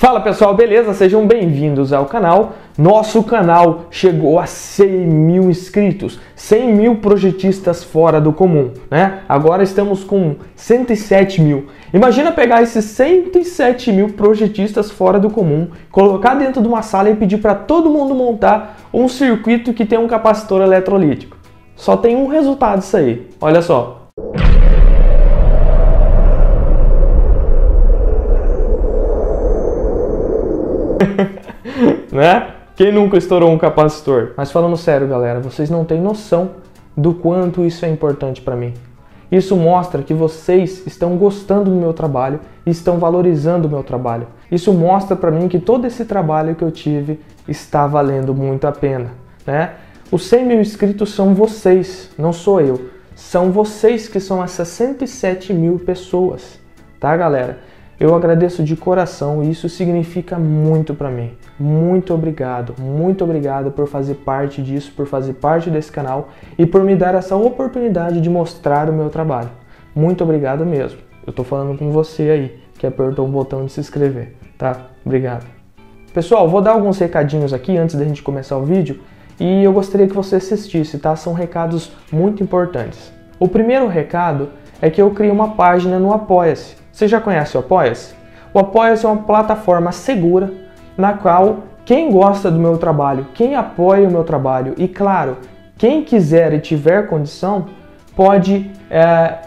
Fala pessoal, beleza? Sejam bem-vindos ao canal. Nosso canal chegou a 100 mil inscritos, 100 mil projetistas fora do comum, né? Agora estamos com 107 mil. Imagina pegar esses 107 mil projetistas fora do comum, colocar dentro de uma sala e pedir para todo mundo montar um circuito que tem um capacitor eletrolítico. Só tem um resultado isso aí, olha só. Né? Quem nunca estourou um capacitor? Mas falando sério, galera, vocês não têm noção do quanto isso é importante para mim. Isso mostra que vocês estão gostando do meu trabalho e estão valorizando o meu trabalho. Isso mostra para mim que todo esse trabalho que eu tive está valendo muito a pena, né? Os 100 mil inscritos são vocês, não sou eu. São vocês que são essas 107 mil pessoas, tá, galera? Eu agradeço de coração e isso significa muito para mim. Muito obrigado por fazer parte disso, por fazer parte desse canal e por me dar essa oportunidade de mostrar o meu trabalho. Muito obrigado mesmo. Eu tô falando com você aí, que apertou o botão de se inscrever, tá? Obrigado. Pessoal, vou dar alguns recadinhos aqui antes da gente começar o vídeo e eu gostaria que você assistisse, tá? São recados muito importantes. O primeiro recado é que eu criei uma página no Apoia-se. Você já conhece o Apoia-se? O Apoia-se é uma plataforma segura na qual quem gosta do meu trabalho, quem apoia o meu trabalho e, claro, quem quiser e tiver condição, pode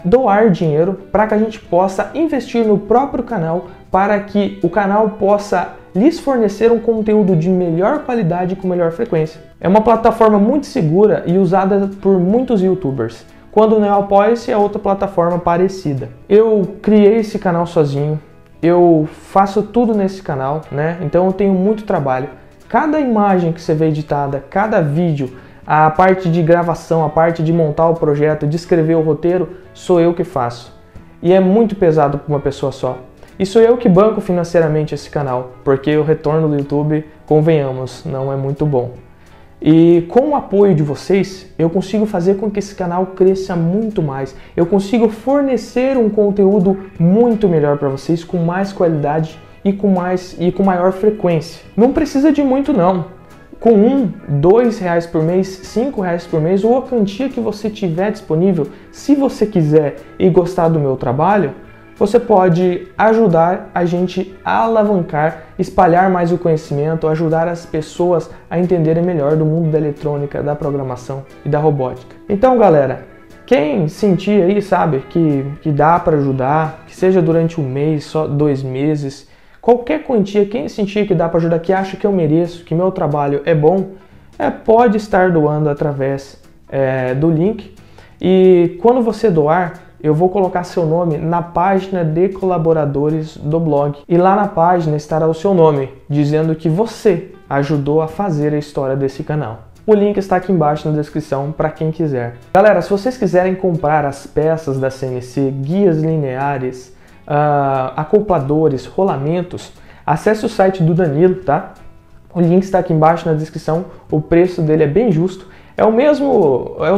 doar dinheiro para que a gente possa investir no próprio canal para que o canal possa lhes fornecer um conteúdo de melhor qualidade e com melhor frequência. É uma plataforma muito segura e usada por muitos YouTubers. Quando não é o Apoia-se, é outra plataforma parecida. Eu criei esse canal sozinho, eu faço tudo nesse canal, né? Então eu tenho muito trabalho. Cada imagem que você vê editada, cada vídeo, a parte de gravação, a parte de montar o projeto, de escrever o roteiro, sou eu que faço. E é muito pesado para uma pessoa só. E sou eu que banco financeiramente esse canal, porque o retorno do YouTube, convenhamos, não é muito bom. E com o apoio de vocês, eu consigo fazer com que esse canal cresça muito mais. Eu consigo fornecer um conteúdo muito melhor para vocês, com mais qualidade e com maior frequência. Não precisa de muito não. Com R$2 por mês, R$5 por mês, ou a quantia que você tiver disponível, se você quiser e gostar do meu trabalho, você pode ajudar a gente a alavancar, espalhar mais o conhecimento, ajudar as pessoas a entenderem melhor do mundo da eletrônica, da programação e da robótica. Então, galera, quem sentir aí, sabe, que dá para ajudar, que seja durante um mês, só 2 meses, qualquer quantia, quem sentir que dá para ajudar, que acha que eu mereço, que meu trabalho é bom, pode estar doando através do link. E quando você doar, eu vou colocar seu nome na página de colaboradores do blog. E lá na página estará o seu nome, dizendo que você ajudou a fazer a história desse canal. O link está aqui embaixo na descrição para quem quiser. Galera, se vocês quiserem comprar as peças da CNC, guias lineares, acopladores, rolamentos, acesse o site do Danilo, tá? O link está aqui embaixo na descrição, o preço dele é bem justo.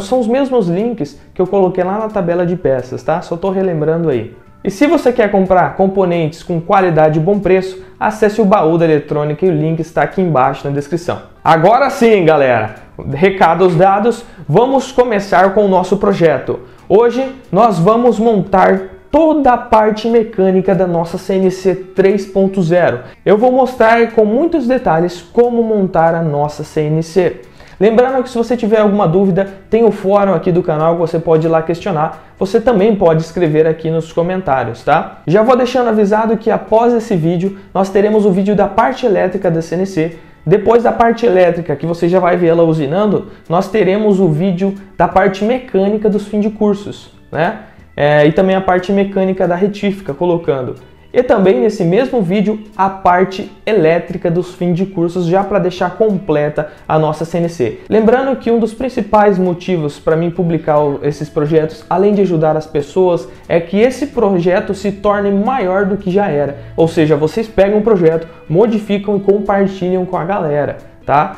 São os mesmos links que eu coloquei lá na tabela de peças, tá? Só estou relembrando aí. E se você quer comprar componentes com qualidade e bom preço, acesse o Baú da Eletrônica e o link está aqui embaixo na descrição. Agora sim, galera, recados dados, vamos começar com o nosso projeto. Hoje nós vamos montar toda a parte mecânica da nossa CNC 3.0. Eu vou mostrar com muitos detalhes como montar a nossa CNC. Lembrando que se você tiver alguma dúvida, tem o fórum aqui do canal que você pode ir lá questionar. Você também pode escrever aqui nos comentários, tá? Já vou deixando avisado que após esse vídeo, nós teremos o vídeo da parte elétrica da CNC. Depois da parte elétrica, que você já vai ver ela usinando, nós teremos o vídeo da parte mecânica dos fim de cursos, né? E também a parte mecânica da retífica, colocando. E também nesse mesmo vídeo a parte elétrica dos fim de cursos, já para deixar completa a nossa CNC. Lembrando que um dos principais motivos para mim publicar esses projetos, além de ajudar as pessoas, é que esse projeto se torne maior do que já era. Ou seja, vocês pegam um projeto, modificam e compartilham com a galera, tá?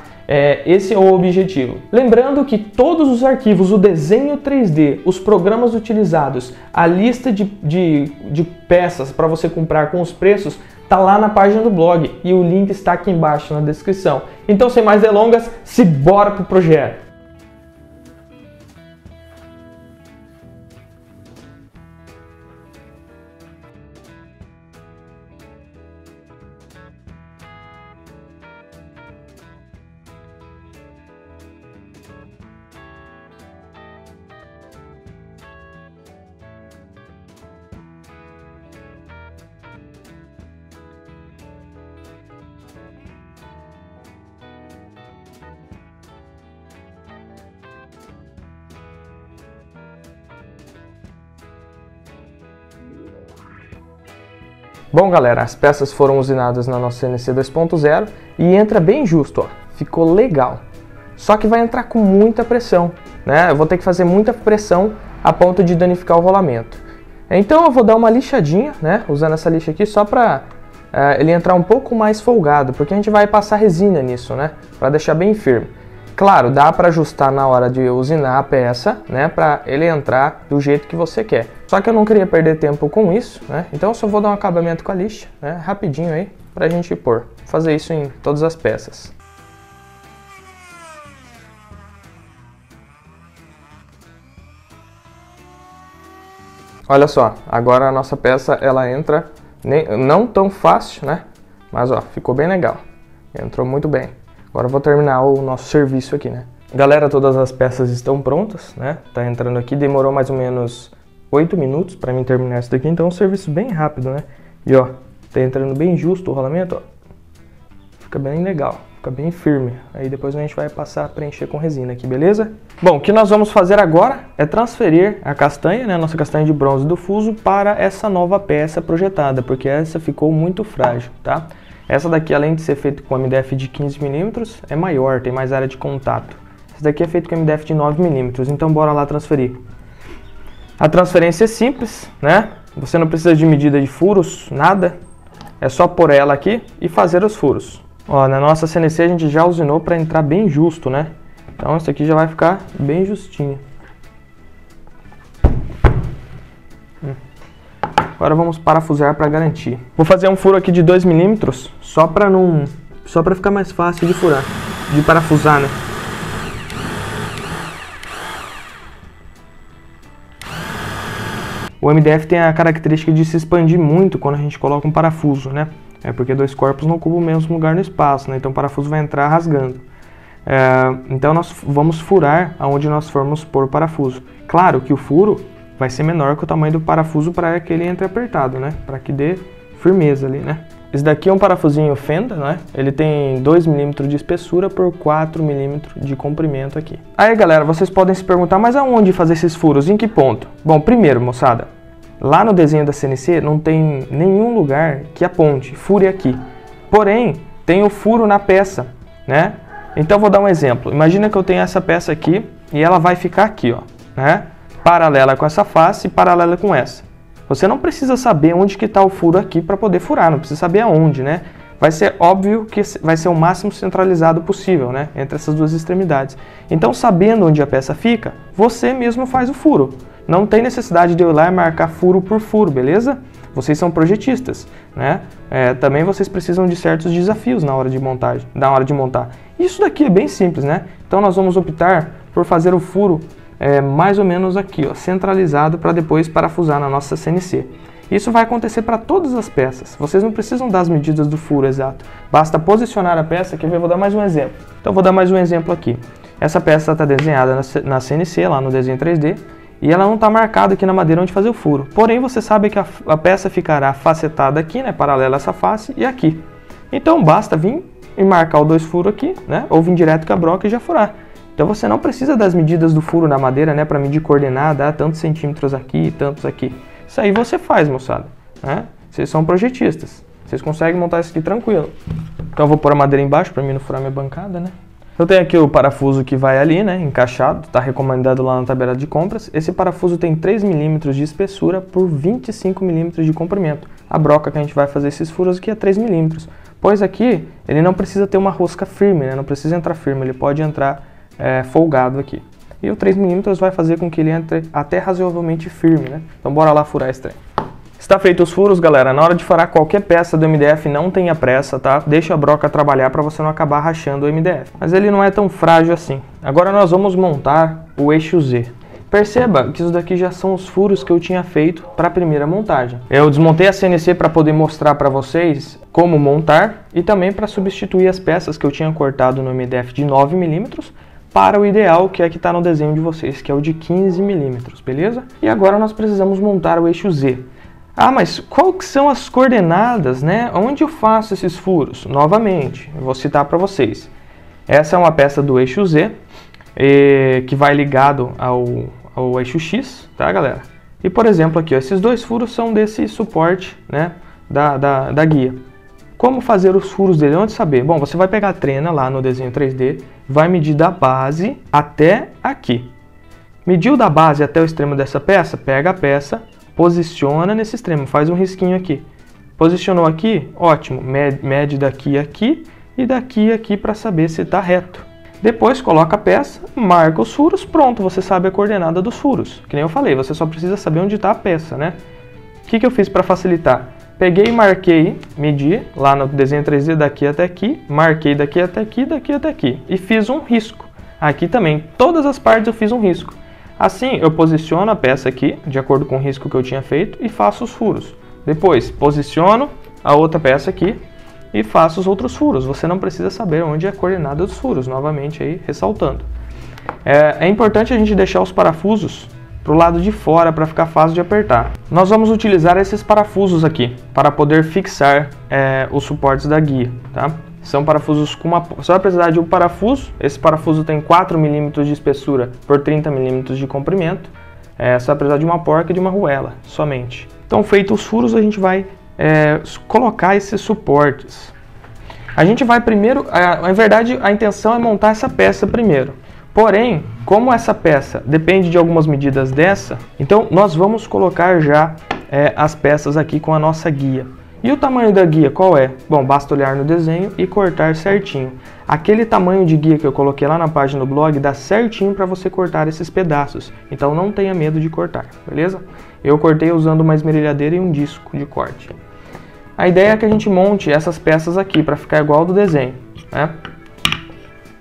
Esse é o objetivo. Lembrando que todos os arquivos, o desenho 3D, os programas utilizados, a lista de peças para você comprar com os preços, tá lá na página do blog e o link está aqui embaixo na descrição. Então, sem mais delongas, bora pro projeto! Bom, galera, as peças foram usinadas na nossa CNC 2.0 e entra bem justo, ó. Ficou legal. Só que vai entrar com muita pressão, né? Eu vou ter que fazer muita pressão a ponto de danificar o rolamento. Então eu vou dar uma lixadinha, né? Usando essa lixa aqui só para ele entrar um pouco mais folgado, porque a gente vai passar resina nisso, né? Para deixar bem firme. Claro, dá para ajustar na hora de usinar a peça, né, para ele entrar do jeito que você quer. Só que eu não queria perder tempo com isso, né? Então eu só vou dar um acabamento com a lixa, né, rapidinho aí, pra gente pôr. Fazer isso em todas as peças. Olha só, agora a nossa peça ela entra não tão fácil, né? Mas ó, ficou bem legal. Entrou muito bem. Agora eu vou terminar o nosso serviço aqui, né? Galera, todas as peças estão prontas, né? Tá entrando aqui, demorou mais ou menos 8 minutos para mim terminar isso daqui, então é um serviço bem rápido, né? E ó, tá entrando bem justo o rolamento, ó. Fica bem legal, fica bem firme. Aí depois a gente vai passar a preencher com resina aqui, beleza? Bom, o que nós vamos fazer agora é transferir a castanha, né? A nossa castanha de bronze do fuso para essa nova peça projetada, porque essa ficou muito frágil, tá? Essa daqui, além de ser feita com MDF de 15 mm, é maior, tem mais área de contato. Essa daqui é feita com MDF de 9 mm, então bora lá transferir. A transferência é simples, né? Você não precisa de medida de furos, nada. É só pôr ela aqui e fazer os furos. Ó, na nossa CNC a gente já usinou para entrar bem justo, né? Então isso aqui já vai ficar bem justinho. Agora vamos parafusar para garantir. Vou fazer um furo aqui de 2 mm, só para ficar mais fácil de furar, de parafusar, né? O MDF tem a característica de se expandir muito quando a gente coloca um parafuso, né? É porque dois corpos não ocupam o mesmo lugar no espaço, né? Então o parafuso vai entrar rasgando. Então nós vamos furar aonde nós formos pôr o parafuso. Claro que o furo vai ser menor que o tamanho do parafuso para que ele entre apertado, né? Para que dê firmeza ali, né? Esse daqui é um parafusinho fenda, né? Ele tem 2 mm de espessura por 4 mm de comprimento aqui. Aí, galera, vocês podem se perguntar, mas aonde fazer esses furos? Em que ponto? Bom, primeiro, moçada, lá no desenho da CNC não tem nenhum lugar que aponte, fure aqui. Porém, tem o furo na peça, né? Então, vou dar um exemplo. Imagina que eu tenho essa peça aqui e ela vai ficar aqui, ó, né? Paralela com essa face e paralela com essa. Você não precisa saber onde que está o furo aqui para poder furar, não precisa saber aonde, né? Vai ser óbvio que vai ser o máximo centralizado possível, né? Entre essas duas extremidades. Então, sabendo onde a peça fica, você mesmo faz o furo. Não tem necessidade de eu ir lá e marcar furo por furo, beleza? Vocês são projetistas, né? Também vocês precisam de certos desafios na hora de montagem, Isso daqui é bem simples, né? Então, nós vamos optar por fazer o furo mais ou menos aqui, ó, centralizado para depois parafusar na nossa CNC. Isso vai acontecer para todas as peças. Vocês não precisam das medidas do furo exato. Basta posicionar a peça, que eu vou dar mais um exemplo. Então vou dar mais um exemplo aqui. Essa peça está desenhada na CNC, lá no desenho 3D, e ela não está marcada aqui na madeira onde fazer o furo. Porém, você sabe que a peça ficará facetada aqui, né, paralela a essa face, e aqui. Então basta vir e marcar os dois furos aqui, né, ou vir direto com a broca e já furar. Então você não precisa das medidas do furo na madeira, né, para medir coordenada, tantos centímetros aqui e tantos aqui. Isso aí você faz, moçada, né? Vocês são projetistas, vocês conseguem montar isso aqui tranquilo. Então eu vou pôr a madeira embaixo para mim não furar minha bancada, né? Eu tenho aqui o parafuso que vai ali, né, encaixado, está recomendado lá na tabela de compras. Esse parafuso tem 3 mm de espessura por 25 mm de comprimento. A broca que a gente vai fazer esses furos aqui é 3 mm, pois aqui ele não precisa ter uma rosca firme, né? Não precisa entrar firme, ele pode entrar folgado aqui. E o 3 mm vai fazer com que ele entre até razoavelmente firme, né? Então bora lá furar esse trem. Está feito os furos, galera. Na hora de furar qualquer peça do MDF, não tenha pressa, tá? Deixa a broca trabalhar para você não acabar rachando o MDF. Mas ele não é tão frágil assim. Agora nós vamos montar o eixo Z. Perceba que isso daqui já são os furos que eu tinha feito para a primeira montagem. Eu desmontei a CNC para poder mostrar para vocês como montar e também para substituir as peças que eu tinha cortado no MDF de 9 mm para o ideal, que é que está no desenho de vocês, que é o de 15 mm, beleza? E agora nós precisamos montar o eixo Z. Ah, mas qual que são as coordenadas, né? Onde eu faço esses furos? Novamente, eu vou citar para vocês. Essa é uma peça do eixo Z, que vai ligado ao eixo X, tá, galera? E, por exemplo, aqui, ó, esses dois furos são desse suporte, né, da guia. Como fazer os furos dele? Onde saber? Bom, você vai pegar a trena lá no desenho 3D, vai medir da base até aqui. Mediu da base até o extremo dessa peça, pega a peça, posiciona nesse extremo, faz um risquinho aqui. Posicionou aqui? Ótimo. Mede daqui a aqui e daqui a aqui para saber se está reto. Depois coloca a peça, marca os furos, pronto, você sabe a coordenada dos furos. Que nem eu falei, você só precisa saber onde está a peça, né? O que eu fiz para facilitar? Peguei e marquei, medi lá no desenho 3D daqui até aqui, marquei daqui até aqui, daqui até aqui e fiz um risco. Aqui também, todas as partes eu fiz um risco. Assim, eu posiciono a peça aqui, de acordo com o risco que eu tinha feito, e faço os furos. Depois, posiciono a outra peça aqui e faço os outros furos. Você não precisa saber onde é a coordenada dos furos, novamente aí, ressaltando. É importante a gente deixar os parafusos para o lado de fora, para ficar fácil de apertar. Nós vamos utilizar esses parafusos aqui, para poder fixar os suportes da guia, tá? São parafusos com uma... Você vai precisar de um parafuso. Esse parafuso tem 4 mm de espessura por 30 mm de comprimento. Você vai precisar de uma porca e de uma arruela, somente. Então, feitos os furos, a gente vai colocar esses suportes. A gente vai primeiro... Na verdade, a intenção é montar essa peça primeiro. Porém, como essa peça depende de algumas medidas dessa, então nós vamos colocar já as peças aqui com a nossa guia. E o tamanho da guia qual é? Bom, basta olhar no desenho e cortar certinho. Aquele tamanho de guia que eu coloquei lá na página do blog dá certinho para você cortar esses pedaços. Então não tenha medo de cortar, beleza? Eu cortei usando uma esmerilhadeira e um disco de corte. A ideia é que a gente monte essas peças aqui para ficar igual ao do desenho, né?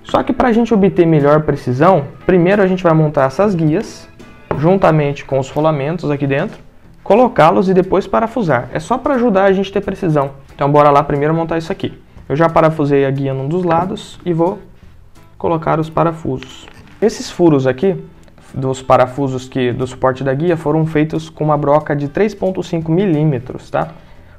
Só que para a gente obter melhor precisão, primeiro a gente vai montar essas guias, juntamente com os rolamentos aqui dentro, colocá-los e depois parafusar. É só para ajudar a gente a ter precisão. Então bora lá primeiro montar isso aqui. Eu já parafusei a guia num dos lados e vou colocar os parafusos. Esses furos aqui, dos parafusos do suporte da guia, foram feitos com uma broca de 3,5 mm, tá?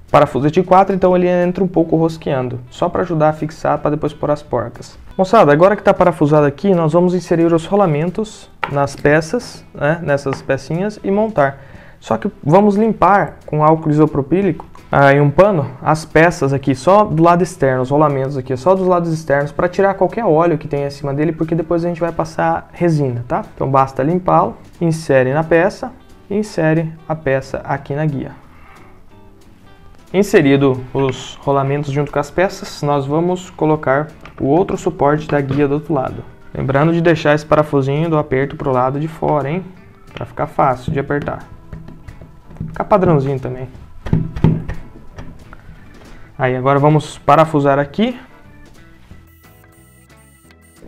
O parafuso é de 4, então ele entra um pouco rosqueando, só para ajudar a fixar para depois pôr as porcas. Moçada, agora que está parafusado aqui, nós vamos inserir os rolamentos nas peças, né, nessas pecinhas e montar. Só que vamos limpar com álcool isopropílico em um pano as peças aqui, só do lado externo, os rolamentos aqui, só dos lados externos, para tirar qualquer óleo que tem acima dele, porque depois a gente vai passar resina, tá? Então basta limpá-lo, insere na peça e insere a peça aqui na guia. Inserido os rolamentos junto com as peças, nós vamos colocar o outro suporte da guia do outro lado. Lembrando de deixar esse parafusinho do aperto para o lado de fora, hein? Para ficar fácil de apertar. Ficar padrãozinho também. Aí, agora vamos parafusar aqui.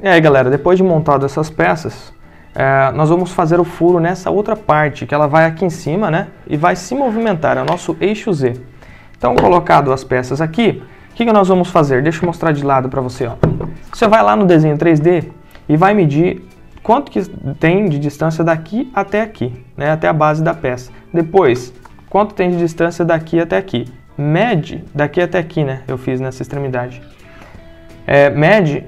E aí, galera, depois de montado essas peças, nós vamos fazer o furo nessa outra parte, que ela vai aqui em cima, né? E vai se movimentar, é o nosso eixo Z. Então, colocado as peças aqui, o que nós vamos fazer? Deixa eu mostrar de lado para você, ó. Você vai lá no desenho 3D e vai medir quanto que tem de distância daqui até aqui, né? Até a base da peça. Depois, quanto tem de distância daqui até aqui. Mede daqui até aqui, né? Eu fiz nessa extremidade. Mede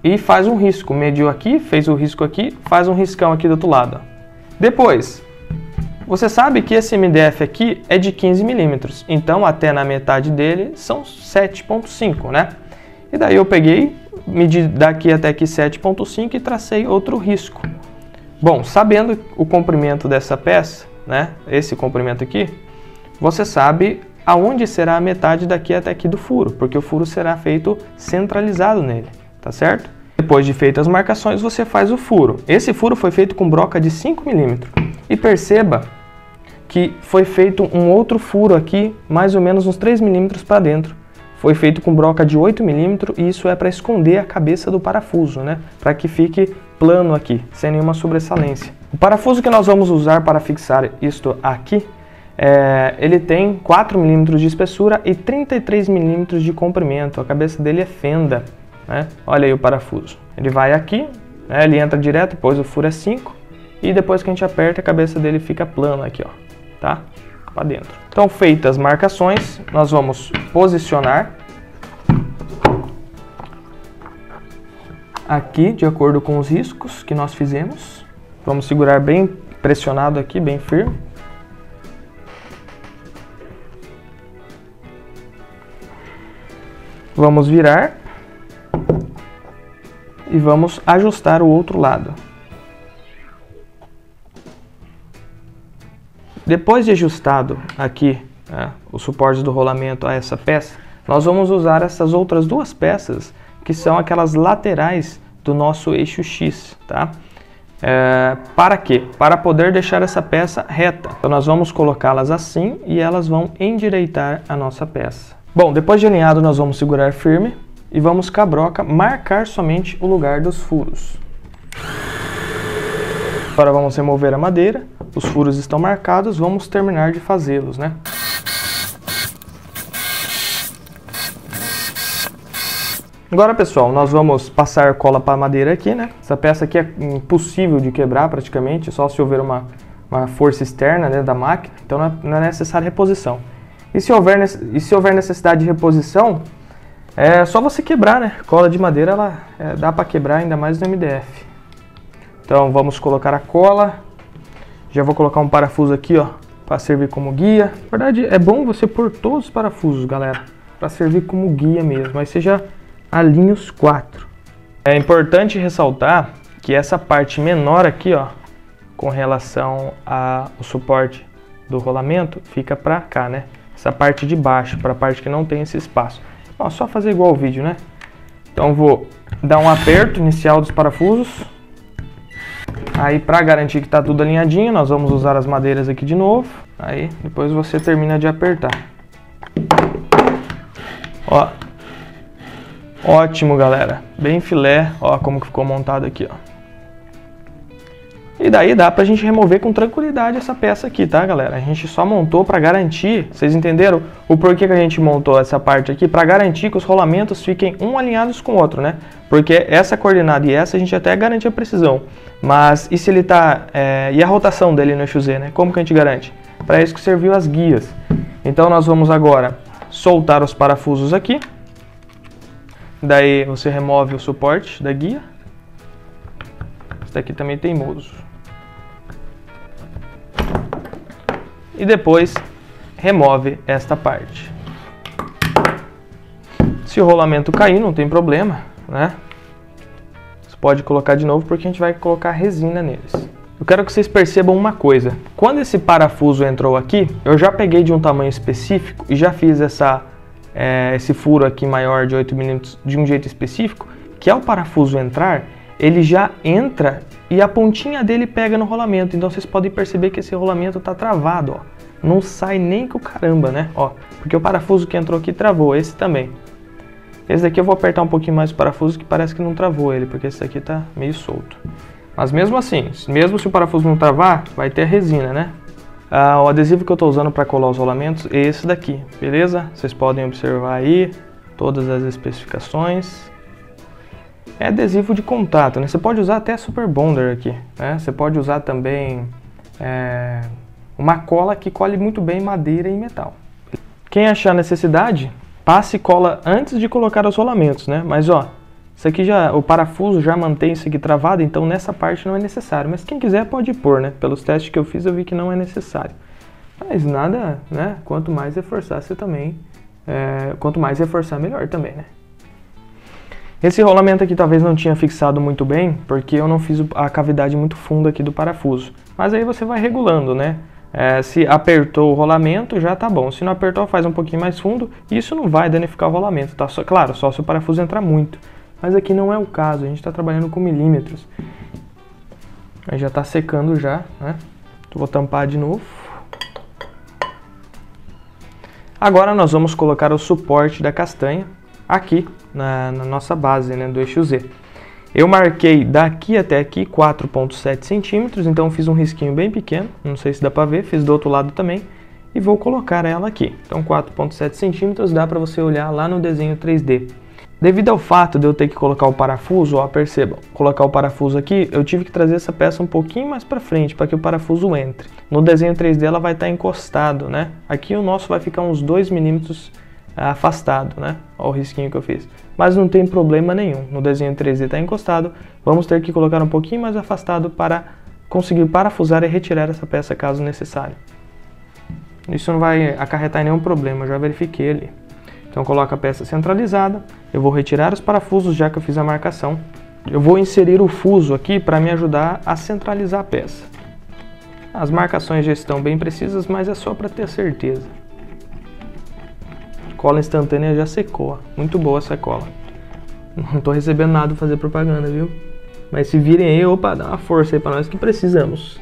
e faz um risco. Mediu aqui, fez o risco aqui, faz um riscão aqui do outro lado. Depois, você sabe que esse MDF aqui é de 15 mm, então até na metade dele são 7,5, né? E daí eu peguei, medi daqui até aqui 7,5 e tracei outro risco. Bom, sabendo o comprimento dessa peça, né? Esse comprimento aqui, você sabe aonde será a metade daqui até aqui do furo, porque o furo será feito centralizado nele, tá certo? Depois de feitas as marcações, você faz o furo. Esse furo foi feito com broca de 5 mm. E perceba que foi feito um outro furo aqui, mais ou menos uns 3 milímetros para dentro. Foi feito com broca de 8 milímetros e isso é para esconder a cabeça do parafuso, né? Para que fique plano aqui, sem nenhuma sobressalência. O parafuso que nós vamos usar para fixar isto aqui, ele tem 4 milímetros de espessura e 33 milímetros de comprimento. A cabeça dele é fenda, né? Olha aí o parafuso. Ele vai aqui, né? Ele entra direto, depois o furo é 5 e depois que a gente aperta a cabeça dele fica plana aqui, ó, tá? Para dentro. Então, feitas as marcações, nós vamos posicionar aqui de acordo com os riscos que nós fizemos. Vamos segurar bem pressionado aqui, bem firme. Vamos virar e vamos ajustar o outro lado. Depois de ajustado aqui, né, os suportes do rolamento a essa peça, nós vamos usar essas outras duas peças que são aquelas laterais do nosso eixo X, tá? Para quê? Para poder deixar essa peça reta. Então nós vamos colocá-las assim e elas vão endireitar a nossa peça. Bom, depois de alinhado nós vamos segurar firme e vamos com a broca marcar somente o lugar dos furos. Agora vamos remover a madeira, os furos estão marcados, vamos terminar de fazê-los, né? Agora, pessoal, nós vamos passar cola para a madeira aqui, né? Essa peça aqui é impossível de quebrar praticamente, só se houver uma força externa, né, da máquina, então não é necessária reposição. E se houver necessidade de reposição, é só você quebrar, né? Cola de madeira, ela dá para quebrar, ainda mais no MDF. Então vamos colocar a cola, já vou colocar um parafuso aqui, ó, para servir como guia. Na verdade é bom você pôr todos os parafusos, galera, para servir como guia mesmo, mas você já alinha os 4. É importante ressaltar que essa parte menor aqui, ó, com relação ao suporte do rolamento, fica para cá, né? Essa parte de baixo, para a parte que não tem esse espaço. Ó, só fazer igual o vídeo, né? Então vou dar um aperto inicial dos parafusos. Aí, para garantir que está tudo alinhadinho, nós vamos usar as madeiras aqui de novo. Aí, depois você termina de apertar. Ó, ótimo, galera. Bem filé. Ó, como que ficou montado aqui, ó. E daí dá pra gente remover com tranquilidade essa peça aqui, tá, galera? A gente só montou para garantir, vocês entenderam o porquê que a gente montou essa parte aqui? Para garantir que os rolamentos fiquem um alinhados com o outro, né? Porque essa coordenada e essa a gente até garante a precisão. Mas e se ele tá... e a rotação dele no eixo Z, né? Como que a gente garante? Para isso que serviu as guias. Então nós vamos agora soltar os parafusos aqui. Daí você remove o suporte da guia. Esse daqui também tem teimoso. E depois remove esta parte. Se o rolamento cair, não tem problema, né? Você pode colocar de novo porque a gente vai colocar resina neles. Eu quero que vocês percebam uma coisa. Quando esse parafuso entrou aqui, eu já peguei de um tamanho específico e já fiz esse furo aqui maior de 8 mm de um jeito específico, que ao parafuso entrar, ele já entra e a pontinha dele pega no rolamento. Então vocês podem perceber que esse rolamento está travado, ó. Não sai nem com o caramba, né? Ó, porque o parafuso que entrou aqui travou, esse também. Esse daqui eu vou apertar um pouquinho mais o parafuso que parece que não travou ele, porque esse daqui tá meio solto. Mas mesmo assim, mesmo se o parafuso não travar, vai ter a resina, né? O adesivo que eu estou usando para colar os rolamentos é esse daqui, beleza? Vocês podem observar aí todas as especificações. É adesivo de contato, né? Você pode usar até Super Bonder aqui, né? Você pode usar também uma cola que colhe muito bem madeira e metal. Quem achar necessidade, passe cola antes de colocar os rolamentos, né? Mas ó, isso aqui o parafuso já mantém isso aqui travado, então nessa parte não é necessário. Mas quem quiser pode pôr, né? Pelos testes que eu fiz eu vi que não é necessário. Mas nada, né? Quanto mais reforçar você também, quanto mais reforçar melhor também, né? Esse rolamento aqui talvez não tinha fixado muito bem, porque eu não fiz a cavidade muito funda aqui do parafuso. Mas aí você vai regulando, né? Se apertou o rolamento, já tá bom. Se não apertou, faz um pouquinho mais fundo. Isso não vai danificar o rolamento, tá? Claro, só se o parafuso entrar muito. Mas aqui não é o caso, a gente está trabalhando com milímetros. Aí já está secando já, né? Vou tampar de novo. Agora nós vamos colocar o suporte da castanha aqui na nossa base, né, do eixo Z. Eu marquei daqui até aqui 4,7 centímetros, então fiz um risquinho bem pequeno, não sei se dá para ver, fiz do outro lado também, e vou colocar ela aqui. Então 4,7 centímetros dá para você olhar lá no desenho 3D. Devido ao fato de eu ter que colocar o parafuso, ó, percebam, colocar o parafuso aqui, eu tive que trazer essa peça um pouquinho mais para frente, para que o parafuso entre. No desenho 3D ela vai estar encostado, né? Aqui o nosso vai ficar uns 2 milímetros afastado, né? Olha o risquinho que eu fiz. Mas não tem problema nenhum, no desenho 3D está encostado, vamos ter que colocar um pouquinho mais afastado para conseguir parafusar e retirar essa peça caso necessário. Isso não vai acarretar nenhum problema, eu já verifiquei ali. Então coloco a peça centralizada, eu vou retirar os parafusos já que eu fiz a marcação. Eu vou inserir o fuso aqui para me ajudar a centralizar a peça. As marcações já estão bem precisas, mas é só para ter certeza. Cola instantânea já secou, muito boa essa cola. Não estou recebendo nada para fazer propaganda, viu? Mas se virem aí, opa, dá uma força aí para nós que precisamos.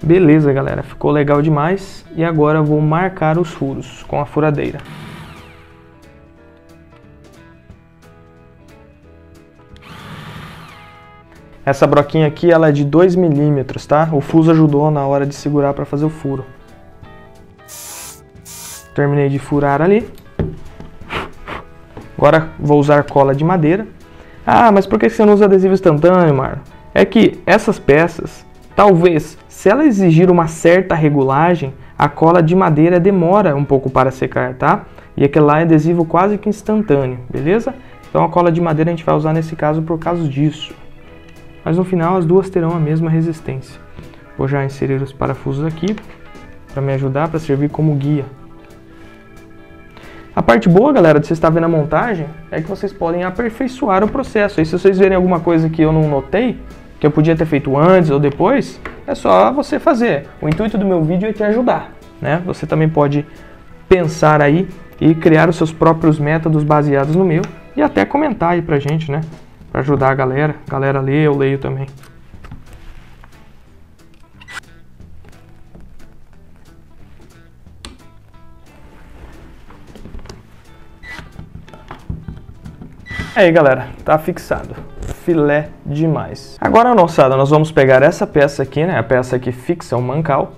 Beleza, galera, ficou legal demais. E agora eu vou marcar os furos com a furadeira. Essa broquinha aqui, ela é de 2 milímetros, tá? O fuso ajudou na hora de segurar para fazer o furo. Terminei de furar ali. Agora vou usar cola de madeira. Ah, mas por que você não usa adesivo instantâneo, Marlon? É que essas peças, talvez, se ela exigir uma certa regulagem, a cola de madeira demora um pouco para secar, tá? E aquele lá é adesivo quase que instantâneo, beleza? Então a cola de madeira a gente vai usar nesse caso por causa disso. Mas no final as duas terão a mesma resistência. Vou já inserir os parafusos aqui para me ajudar, para servir como guia. A parte boa, galera, de vocês estar vendo a montagem é que vocês podem aperfeiçoar o processo. E se vocês verem alguma coisa que eu não notei, que eu podia ter feito antes ou depois, é só você fazer. O intuito do meu vídeo é te ajudar, né? Você também pode pensar aí e criar os seus próprios métodos baseados no meu e até comentar aí pra gente, né? Pra ajudar a galera. A galera lê, eu leio também. Aí, galera, tá fixado. Filé demais. Agora, moçada, nós vamos pegar essa peça aqui, né? A peça que fixa o mancal.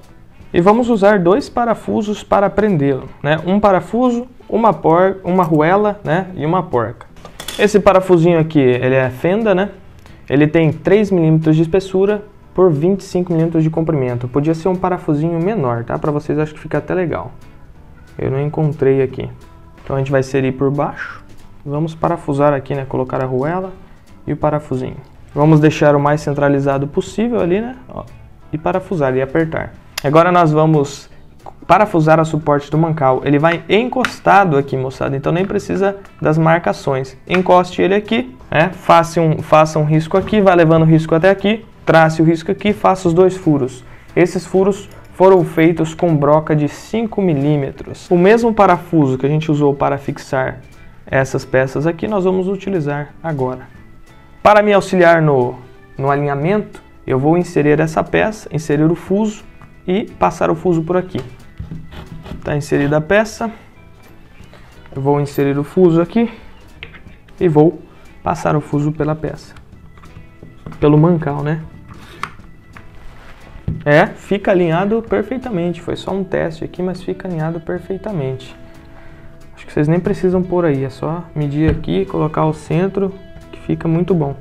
E vamos usar 2 parafusos para prendê-lo, né? Um parafuso, uma arruela, né? E uma porca. Esse parafusinho aqui, ele é fenda, né? Ele tem 3 milímetros de espessura por 25 milímetros de comprimento. Podia ser um parafusinho menor, tá? Para vocês, acho que fica até legal. Eu não encontrei aqui. Então a gente vai inserir por baixo. Vamos parafusar aqui, né? Colocar a arruela e o parafusinho. Vamos deixar o mais centralizado possível ali, né? Ó, e parafusar e apertar. Agora nós vamos parafusar o suporte do mancal. Ele vai encostado aqui, moçada, então nem precisa das marcações. Encoste ele aqui, né? Faça um risco aqui, vai levando o risco até aqui, trace o risco aqui, faça os 2 furos. Esses furos foram feitos com broca de 5 milímetros. O mesmo parafuso que a gente usou para fixar essas peças aqui, nós vamos utilizar agora. Para me auxiliar no alinhamento, eu vou inserir essa peça, inserir o fuso e passar o fuso por aqui. Está inserida a peça, eu vou inserir o fuso aqui e vou passar o fuso pela peça, pelo mancal, né? Fica alinhado perfeitamente, foi só um teste aqui, mas fica alinhado perfeitamente. Acho que vocês nem precisam pôr aí, é só medir aqui, colocar o centro, que fica muito bom.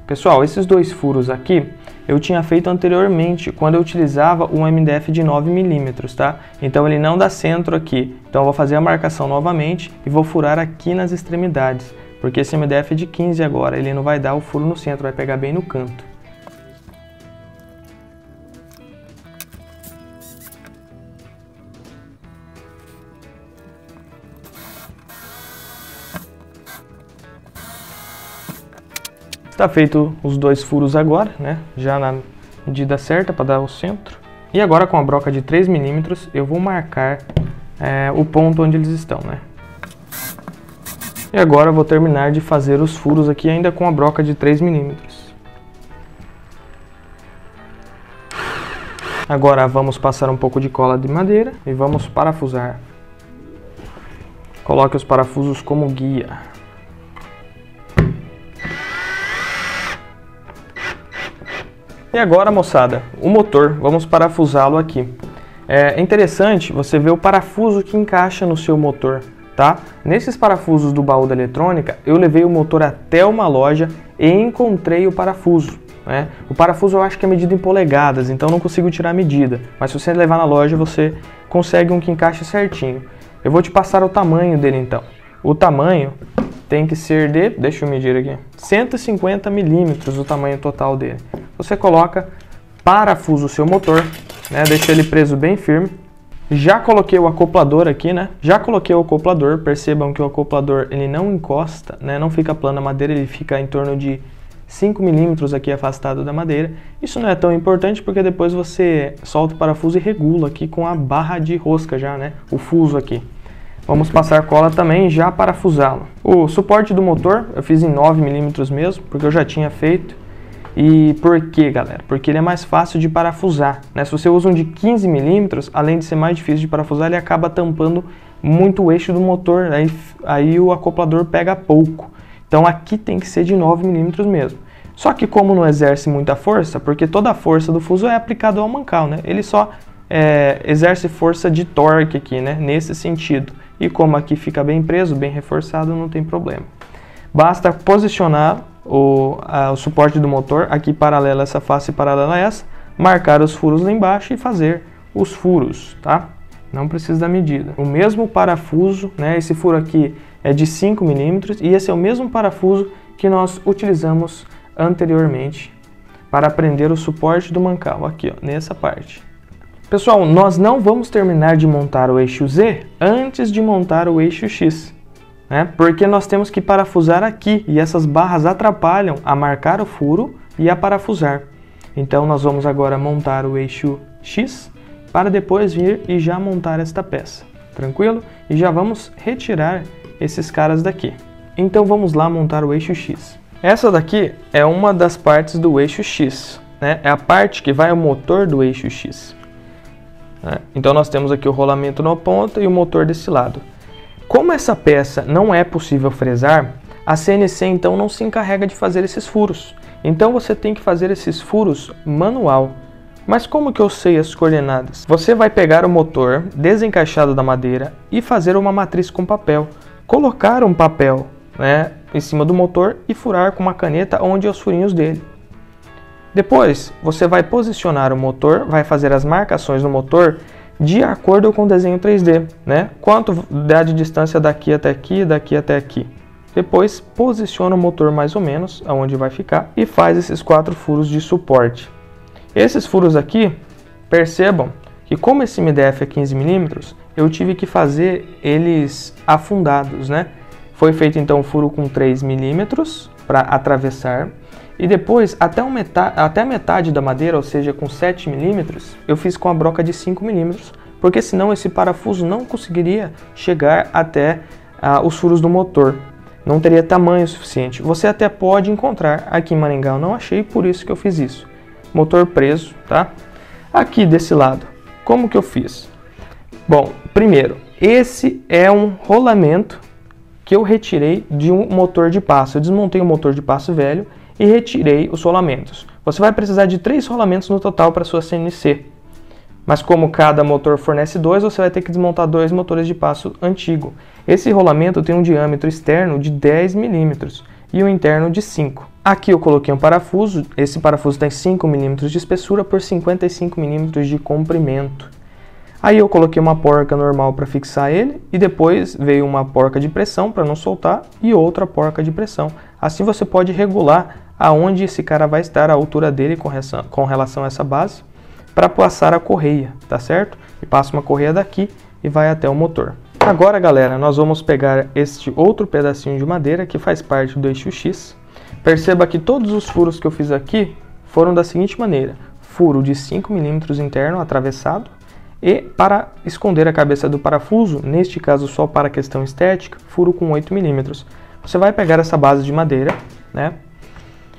Pessoal, esses 2 furos aqui, eu tinha feito anteriormente, quando eu utilizava um MDF de 9 milímetros, tá? Então ele não dá centro aqui. Então eu vou fazer a marcação novamente e vou furar aqui nas extremidades. Porque esse MDF é de 15 agora, ele não vai dar o furo no centro, vai pegar bem no canto. Está feito os 2 furos agora, né? Já na medida certa para dar o centro. E agora com a broca de 3 milímetros eu vou marcar o ponto onde eles estão, né? E agora eu vou terminar de fazer os furos aqui ainda com a broca de 3 milímetros. Agora vamos passar um pouco de cola de madeira e vamos parafusar Coloque os parafusos como guia. E agora, moçada, o motor, vamos parafusá-lo aqui. É interessante você ver o parafuso que encaixa no seu motor, tá? Nesses parafusos do baú da eletrônica, eu levei o motor até uma loja e encontrei o parafuso, né? O parafuso eu acho que é medido em polegadas, então não consigo tirar a medida. Mas se você levar na loja, você consegue um que encaixe certinho. Eu vou te passar o tamanho dele então. O tamanho tem que ser de, deixa eu medir aqui, 150 milímetros o tamanho total dele. Você coloca, parafusa o seu motor, né? Deixa ele preso bem firme. Já coloquei o acoplador aqui, né? Já coloquei o acoplador, percebam que o acoplador ele não encosta, né? Não fica plano na madeira, ele fica em torno de 5 milímetros aqui afastado da madeira. Isso não é tão importante porque depois você solta o parafuso e regula aqui com a barra de rosca já, né? O fuso aqui. Vamos passar cola também e já parafusá-lo. O suporte do motor eu fiz em 9 milímetros mesmo, porque eu já tinha feito. E por quê, galera? Porque ele é mais fácil de parafusar, né? Se você usa um de 15 milímetros, além de ser mais difícil de parafusar, ele acaba tampando muito o eixo do motor, aí o acoplador pega pouco. Então aqui tem que ser de 9 milímetros mesmo. Só que como não exerce muita força, porque toda a força do fuso é aplicada ao mancal, né? Ele só exerce força de torque aqui, né? Nesse sentido. E como aqui fica bem preso, bem reforçado, não tem problema. Basta posicionar o suporte do motor aqui paralelo a essa face e paralelo a essa, marcar os furos lá embaixo e fazer os furos, tá? Não precisa da medida. O mesmo parafuso, né? Esse furo aqui é de 5 milímetros e esse é o mesmo parafuso que nós utilizamos anteriormente para prender o suporte do mancal, aqui, ó, nessa parte. Pessoal, nós não vamos terminar de montar o eixo Z antes de montar o eixo X. Porque nós temos que parafusar aqui e essas barras atrapalham a marcar o furo e a parafusar. Então nós vamos agora montar o eixo X para depois vir e já montar esta peça. Tranquilo? E já vamos retirar esses caras daqui. Então vamos lá montar o eixo X. Essa daqui é uma das partes do eixo X, né? É a parte que vai o motor do eixo X. Então nós temos aqui o rolamento na ponta e o motor desse lado. Como essa peça não é possível fresar, a CNC então não se encarrega de fazer esses furos. Então você tem que fazer esses furos manual. Mas como que eu sei as coordenadas? Você vai pegar o motor desencaixado da madeira e fazer uma matriz com papel. Colocar um papel, né, em cima do motor e furar com uma caneta onde é os furinhos dele. Depois você vai posicionar o motor, vai fazer as marcações no motor de acordo com o desenho 3D, né? Quanto dá de distância daqui até aqui, daqui até aqui. Depois posiciona o motor mais ou menos aonde vai ficar e faz esses 4 furos de suporte. Esses furos aqui, percebam que como esse MDF é 15 milímetros, eu tive que fazer eles afundados, né? Foi feito então um furo com 3 milímetros para atravessar. E depois, até a metade da madeira, ou seja, com 7 milímetros, eu fiz com a broca de 5 milímetros, porque senão esse parafuso não conseguiria chegar até os furos do motor. Não teria tamanho suficiente. Você até pode encontrar, aqui em Maringá eu não achei, por isso que eu fiz isso. Motor preso, tá? Aqui desse lado, como que eu fiz? Bom, primeiro, esse é um rolamento que eu retirei de um motor de passo. Eu desmontei um motor de passo velho e retirei os rolamentos. Você vai precisar de 3 rolamentos no total para sua CNC. Mas como cada motor fornece 2, você vai ter que desmontar 2 motores de passo antigo. Esse rolamento tem um diâmetro externo de 10 milímetros e um interno de 5. Aqui eu coloquei um parafuso. Esse parafuso tem 5 milímetros de espessura por 55 milímetros de comprimento. Aí eu coloquei uma porca normal para fixar ele e depois veio uma porca de pressão para não soltar e outra porca de pressão. Assim você pode regular aonde esse cara vai estar, a altura dele com relação a essa base, para passar a correia, tá certo? E passa uma correia daqui e vai até o motor. Agora, galera, nós vamos pegar este outro pedacinho de madeira que faz parte do eixo X. Perceba que todos os furos que eu fiz aqui foram da seguinte maneira: furo de 5 milímetros interno atravessado, e para esconder a cabeça do parafuso, neste caso só para questão estética, furo com 8 milímetros. Você vai pegar essa base de madeira, né?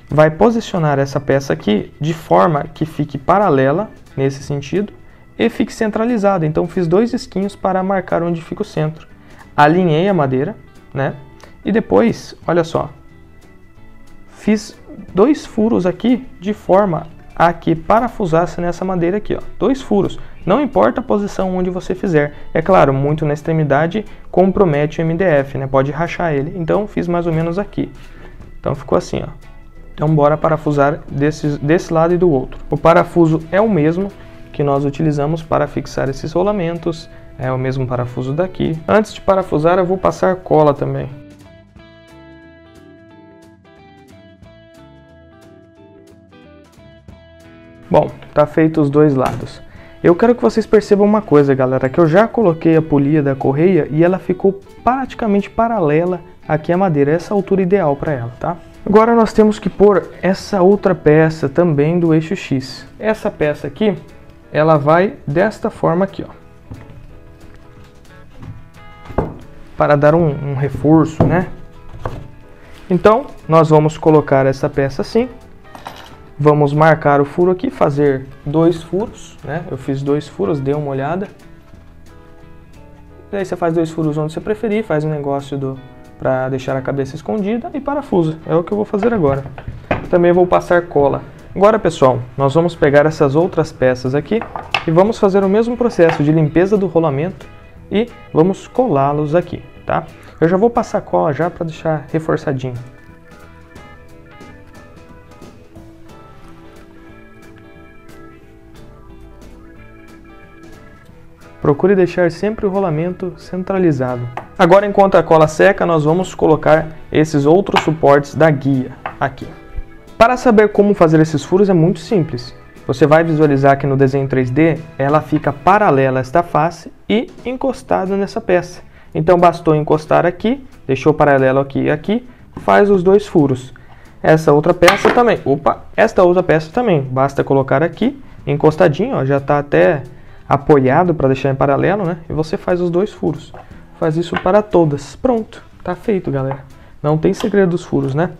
Vai posicionar essa peça aqui de forma que fique paralela, nesse sentido, e fique centralizada. Então fiz 2 risquinhos para marcar onde fica o centro. alinhei a madeira, né? E depois, olha só, fiz 2 furos aqui de forma a que parafusasse nessa madeira aqui, ó. 2 furos. Não importa a posição onde você fizer. É claro, muito na extremidade compromete o MDF, né? Pode rachar ele. Então fiz mais ou menos aqui. Então ficou assim, ó. Então bora parafusar desse lado e do outro. O parafuso é o mesmo que nós utilizamos para fixar esses rolamentos. É o mesmo parafuso daqui. Antes de parafusar, eu vou passar cola também. Bom, tá feito os 2 lados. Eu quero que vocês percebam uma coisa, galera, que eu já coloquei a polia da correia e ela ficou praticamente paralela aqui à madeira, essa altura ideal para ela, tá? Agora nós temos que pôr essa outra peça também do eixo X. Essa peça aqui, ela vai desta forma aqui, ó. Para dar um reforço, né? Então, nós vamos colocar essa peça assim. Vamos marcar o furo aqui, fazer 2 furos, né? Eu fiz 2 furos, dê uma olhada. E aí você faz 2 furos onde você preferir, faz um negócio para deixar a cabeça escondida e parafusa. É o que eu vou fazer agora. Também vou passar cola. Agora, pessoal, nós vamos pegar essas outras peças aqui e vamos fazer o mesmo processo de limpeza do rolamento e vamos colá-los aqui, tá? Eu já vou passar cola já para deixar reforçadinho. Procure deixar sempre o rolamento centralizado. Agora, enquanto a cola seca, nós vamos colocar esses outros suportes da guia aqui. Para saber como fazer esses furos é muito simples. Você vai visualizar que no desenho 3D ela fica paralela a esta face e encostada nessa peça. Então bastou encostar aqui, deixou paralelo aqui e aqui, faz os 2 furos. Essa outra peça também, esta outra peça também, basta colocar aqui, encostadinho, ó, já está até apoiado para deixar em paralelo, né? E você faz os 2 furos. Faz isso para todas. Pronto, tá feito, galera. Não tem segredo dos furos, né?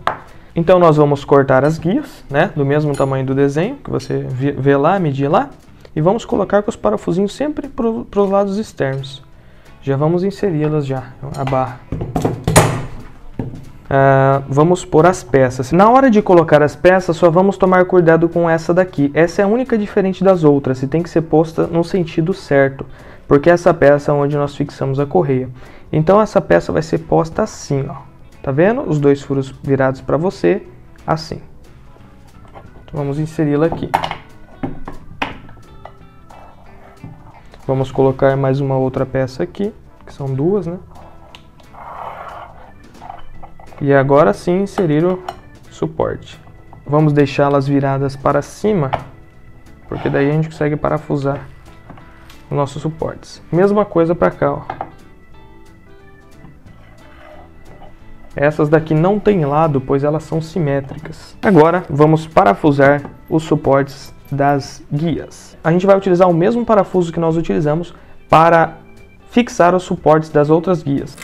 Então nós vamos cortar as guias, né? Do mesmo tamanho do desenho, que você vê lá, medir lá. E vamos colocar com os parafusinhos sempre para os lados externos. Já vamos inseri-las já, a barra. Vamos pôr as peças. Na hora de colocar as peças, só vamos tomar cuidado com essa daqui. Essa é a única diferente das outras e tem que ser posta no sentido certo, porque essa peça é onde nós fixamos a correia. Então essa peça vai ser posta assim, ó. Tá vendo? Os 2 furos virados para você, assim. Então, vamos inseri-la aqui. Vamos colocar mais uma outra peça aqui, que são 2, né? E agora sim inserir o suporte. Vamos deixá-las viradas para cima, porque daí a gente consegue parafusar os nossos suportes. Mesma coisa para cá, ó. Essas daqui não tem lado, pois elas são simétricas. Agora vamos parafusar os suportes das guias. A gente vai utilizar o mesmo parafuso que nós utilizamos para fixar os suportes das outras guias.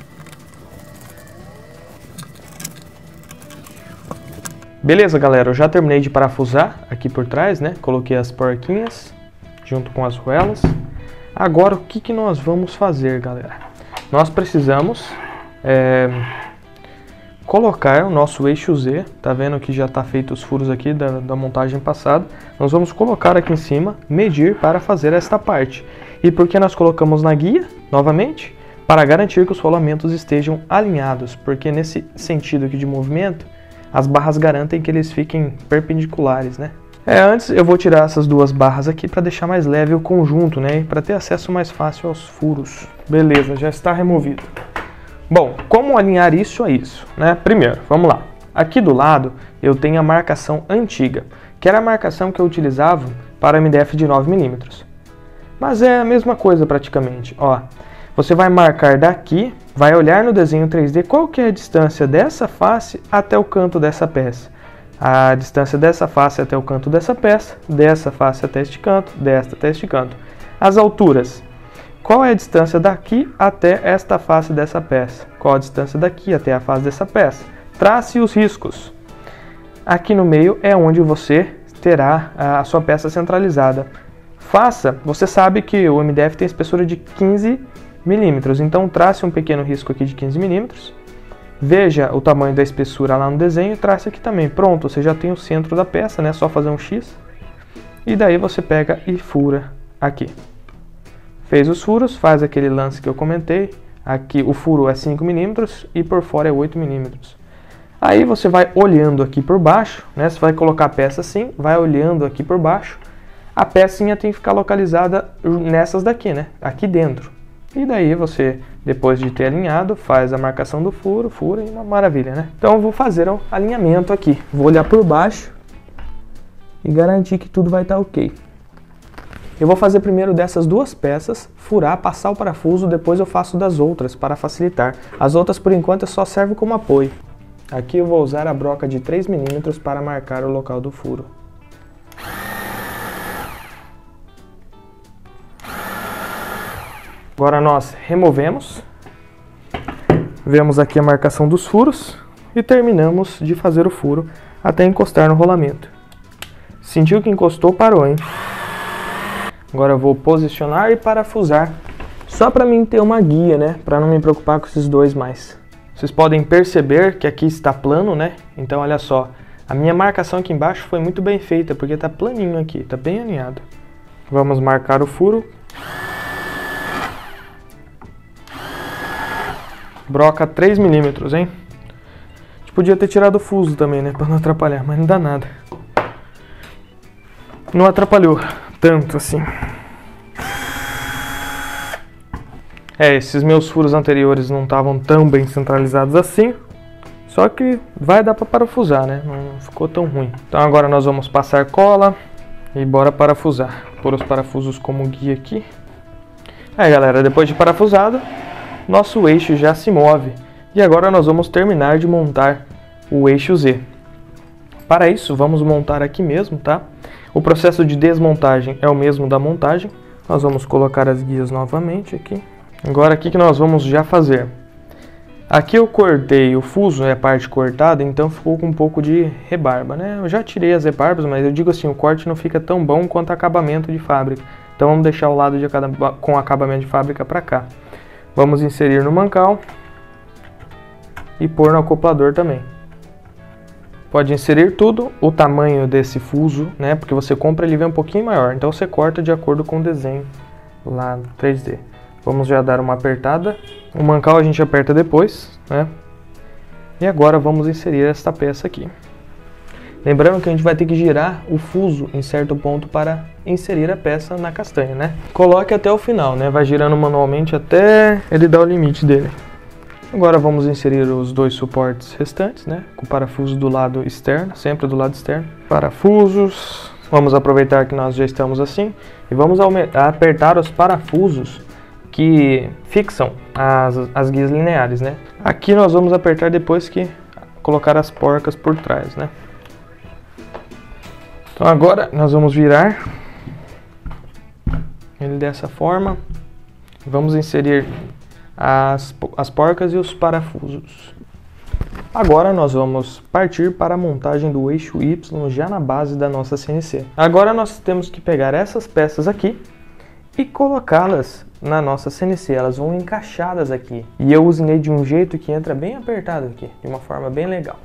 Beleza, galera, eu já terminei de parafusar aqui por trás, né? Coloquei as porquinhas junto com as ruelas. Agora, o que nós vamos fazer, galera? Nós precisamos colocar o nosso eixo Z. Tá vendo que já está feito os furos aqui da montagem passada. Nós vamos colocar aqui em cima, medir para fazer esta parte. E por que nós colocamos na guia, novamente? Para garantir que os rolamentos estejam alinhados, porque nesse sentido aqui de movimento, as barras garantem que eles fiquem perpendiculares, né? Antes eu vou tirar essas 2 barras aqui para deixar mais leve o conjunto, né? Para ter acesso mais fácil aos furos. Beleza, já está removido. Bom, como alinhar isso a isso, né? Primeiro, vamos lá. Aqui do lado eu tenho a marcação antiga, que era a marcação que eu utilizava para MDF de 9 mm. Mas é a mesma coisa praticamente, ó. Você vai marcar daqui, vai olhar no desenho 3D qual que é a distância dessa face até o canto dessa peça. A distância dessa face até o canto dessa peça, dessa face até este canto, desta até este canto. As alturas. Qual é a distância daqui até esta face dessa peça? Qual a distância daqui até a face dessa peça? Trace os riscos. Aqui no meio é onde você terá a sua peça centralizada. Você sabe que o MDF tem espessura de 15 milímetros. Então trace um pequeno risco aqui de 15 milímetros. Veja o tamanho da espessura lá no desenho e trace aqui também. Pronto, você já tem o centro da peça, né? Só fazer um X. E daí você pega e fura aqui. Fez os furos, faz aquele lance que eu comentei. Aqui o furo é 5 milímetros e por fora é 8 milímetros. Aí você vai olhando aqui por baixo, né? Você vai colocar a peça assim, vai olhando aqui por baixo. A pecinha tem que ficar localizada nessas daqui, né? Aqui dentro. E daí você, depois de ter alinhado, faz a marcação do furo, fura e uma maravilha, né? Então eu vou fazer o alinhamento aqui. Vou olhar por baixo e garantir que tudo vai estar ok. Eu vou fazer primeiro dessas duas peças, furar, passar o parafuso, depois eu faço das outras para facilitar. As outras por enquanto só servem como apoio. Aqui eu vou usar a broca de 3 milímetros para marcar o local do furo. Agora nós removemos, vemos aqui a marcação dos furos e terminamos de fazer o furo até encostar no rolamento. Sentiu que encostou, parou, hein? Agora eu vou posicionar e parafusar, só para mim ter uma guia, né? Para não me preocupar com esses dois mais. Vocês podem perceber que aqui está plano, né? Então olha só, a minha marcação aqui embaixo foi muito bem feita, porque está planinho aqui, está bem alinhado. Vamos marcar o furo. Broca 3 milímetros, hein? A gente podia ter tirado o fuso também, né? Para não atrapalhar, mas não dá nada. Não atrapalhou tanto assim. Esses meus furos anteriores não estavam tão bem centralizados assim. Só que vai dar para parafusar, né? Não ficou tão ruim. Então agora nós vamos passar cola e bora parafusar. Pôr os parafusos como guia aqui. Aí galera, depois de parafusado, nosso eixo já se move. E agora nós vamos terminar de montar o eixo Z. Para isso, vamos montar aqui mesmo, tá? O processo de desmontagem é o mesmo da montagem. Nós vamos colocar as guias novamente aqui. Agora, o que nós vamos já fazer? Aqui eu cortei o fuso, é a parte cortada, então ficou com um pouco de rebarba, né? Eu já tirei as rebarbas, mas eu digo assim, o corte não fica tão bom quanto acabamento de fábrica. Então vamos deixar o lado com acabamento de fábrica para cá. Vamos inserir no mancal e pôr no acoplador também. Pode inserir tudo, o tamanho desse fuso, né? Porque você compra ele vem um pouquinho maior, então você corta de acordo com o desenho lá no 3D. Vamos já dar uma apertada. O mancal a gente aperta depois, né? E agora vamos inserir esta peça aqui. Lembrando que a gente vai ter que girar o fuso em certo ponto para inserir a peça na castanha, né? Coloque até o final, né? Vai girando manualmente até ele dar o limite dele. Agora vamos inserir os dois suportes restantes, né? Com o parafuso do lado externo, sempre do lado externo. Parafusos. Vamos aproveitar que nós já estamos assim e vamos apertar os parafusos que fixam as guias lineares, né? Aqui nós vamos apertar depois que colocar as porcas por trás, né? Então agora nós vamos virar ele dessa forma. Vamos inserir as porcas e os parafusos. Agora nós vamos partir para a montagem do eixo Y já na base da nossa CNC. Agora nós temos que pegar essas peças aqui e colocá-las na nossa CNC. Elas vão encaixadas aqui. E eu usinei de um jeito que entra bem apertado aqui, de uma forma bem legal.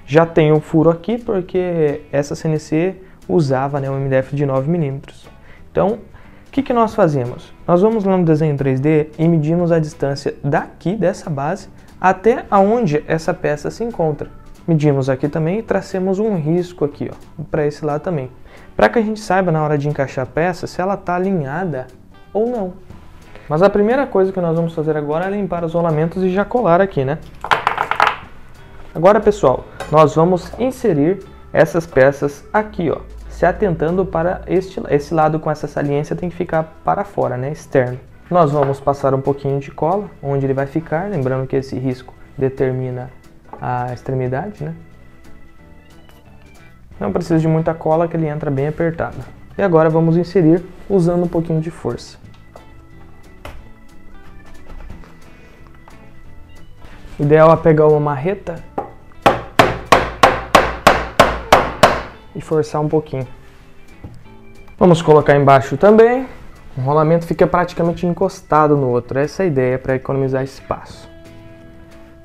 Já tem um furo aqui porque essa CNC usava, né, um MDF de 9 milímetros. Então, o que nós fazemos? Nós vamos lá no desenho 3D e medimos a distância daqui, dessa base, até aonde essa peça se encontra. Medimos aqui também e tracemos um risco aqui, ó, para esse lado também. Para que a gente saiba na hora de encaixar a peça se ela está alinhada ou não. Mas a primeira coisa que nós vamos fazer agora é limpar os rolamentos e já colar aqui, né? Agora, pessoal, nós vamos inserir essas peças aqui, ó, se atentando para esse lado com essa saliência tem que ficar para fora, né, externo. Nós vamos passar um pouquinho de cola onde ele vai ficar, lembrando que esse risco determina a extremidade, né? Não precisa de muita cola que ele entra bem apertado. E agora vamos inserir usando um pouquinho de força. O ideal é pegar uma marreta e forçar um pouquinho. Vamos colocar embaixo também. O rolamento fica praticamente encostado no outro. Essa é a ideia, para economizar espaço.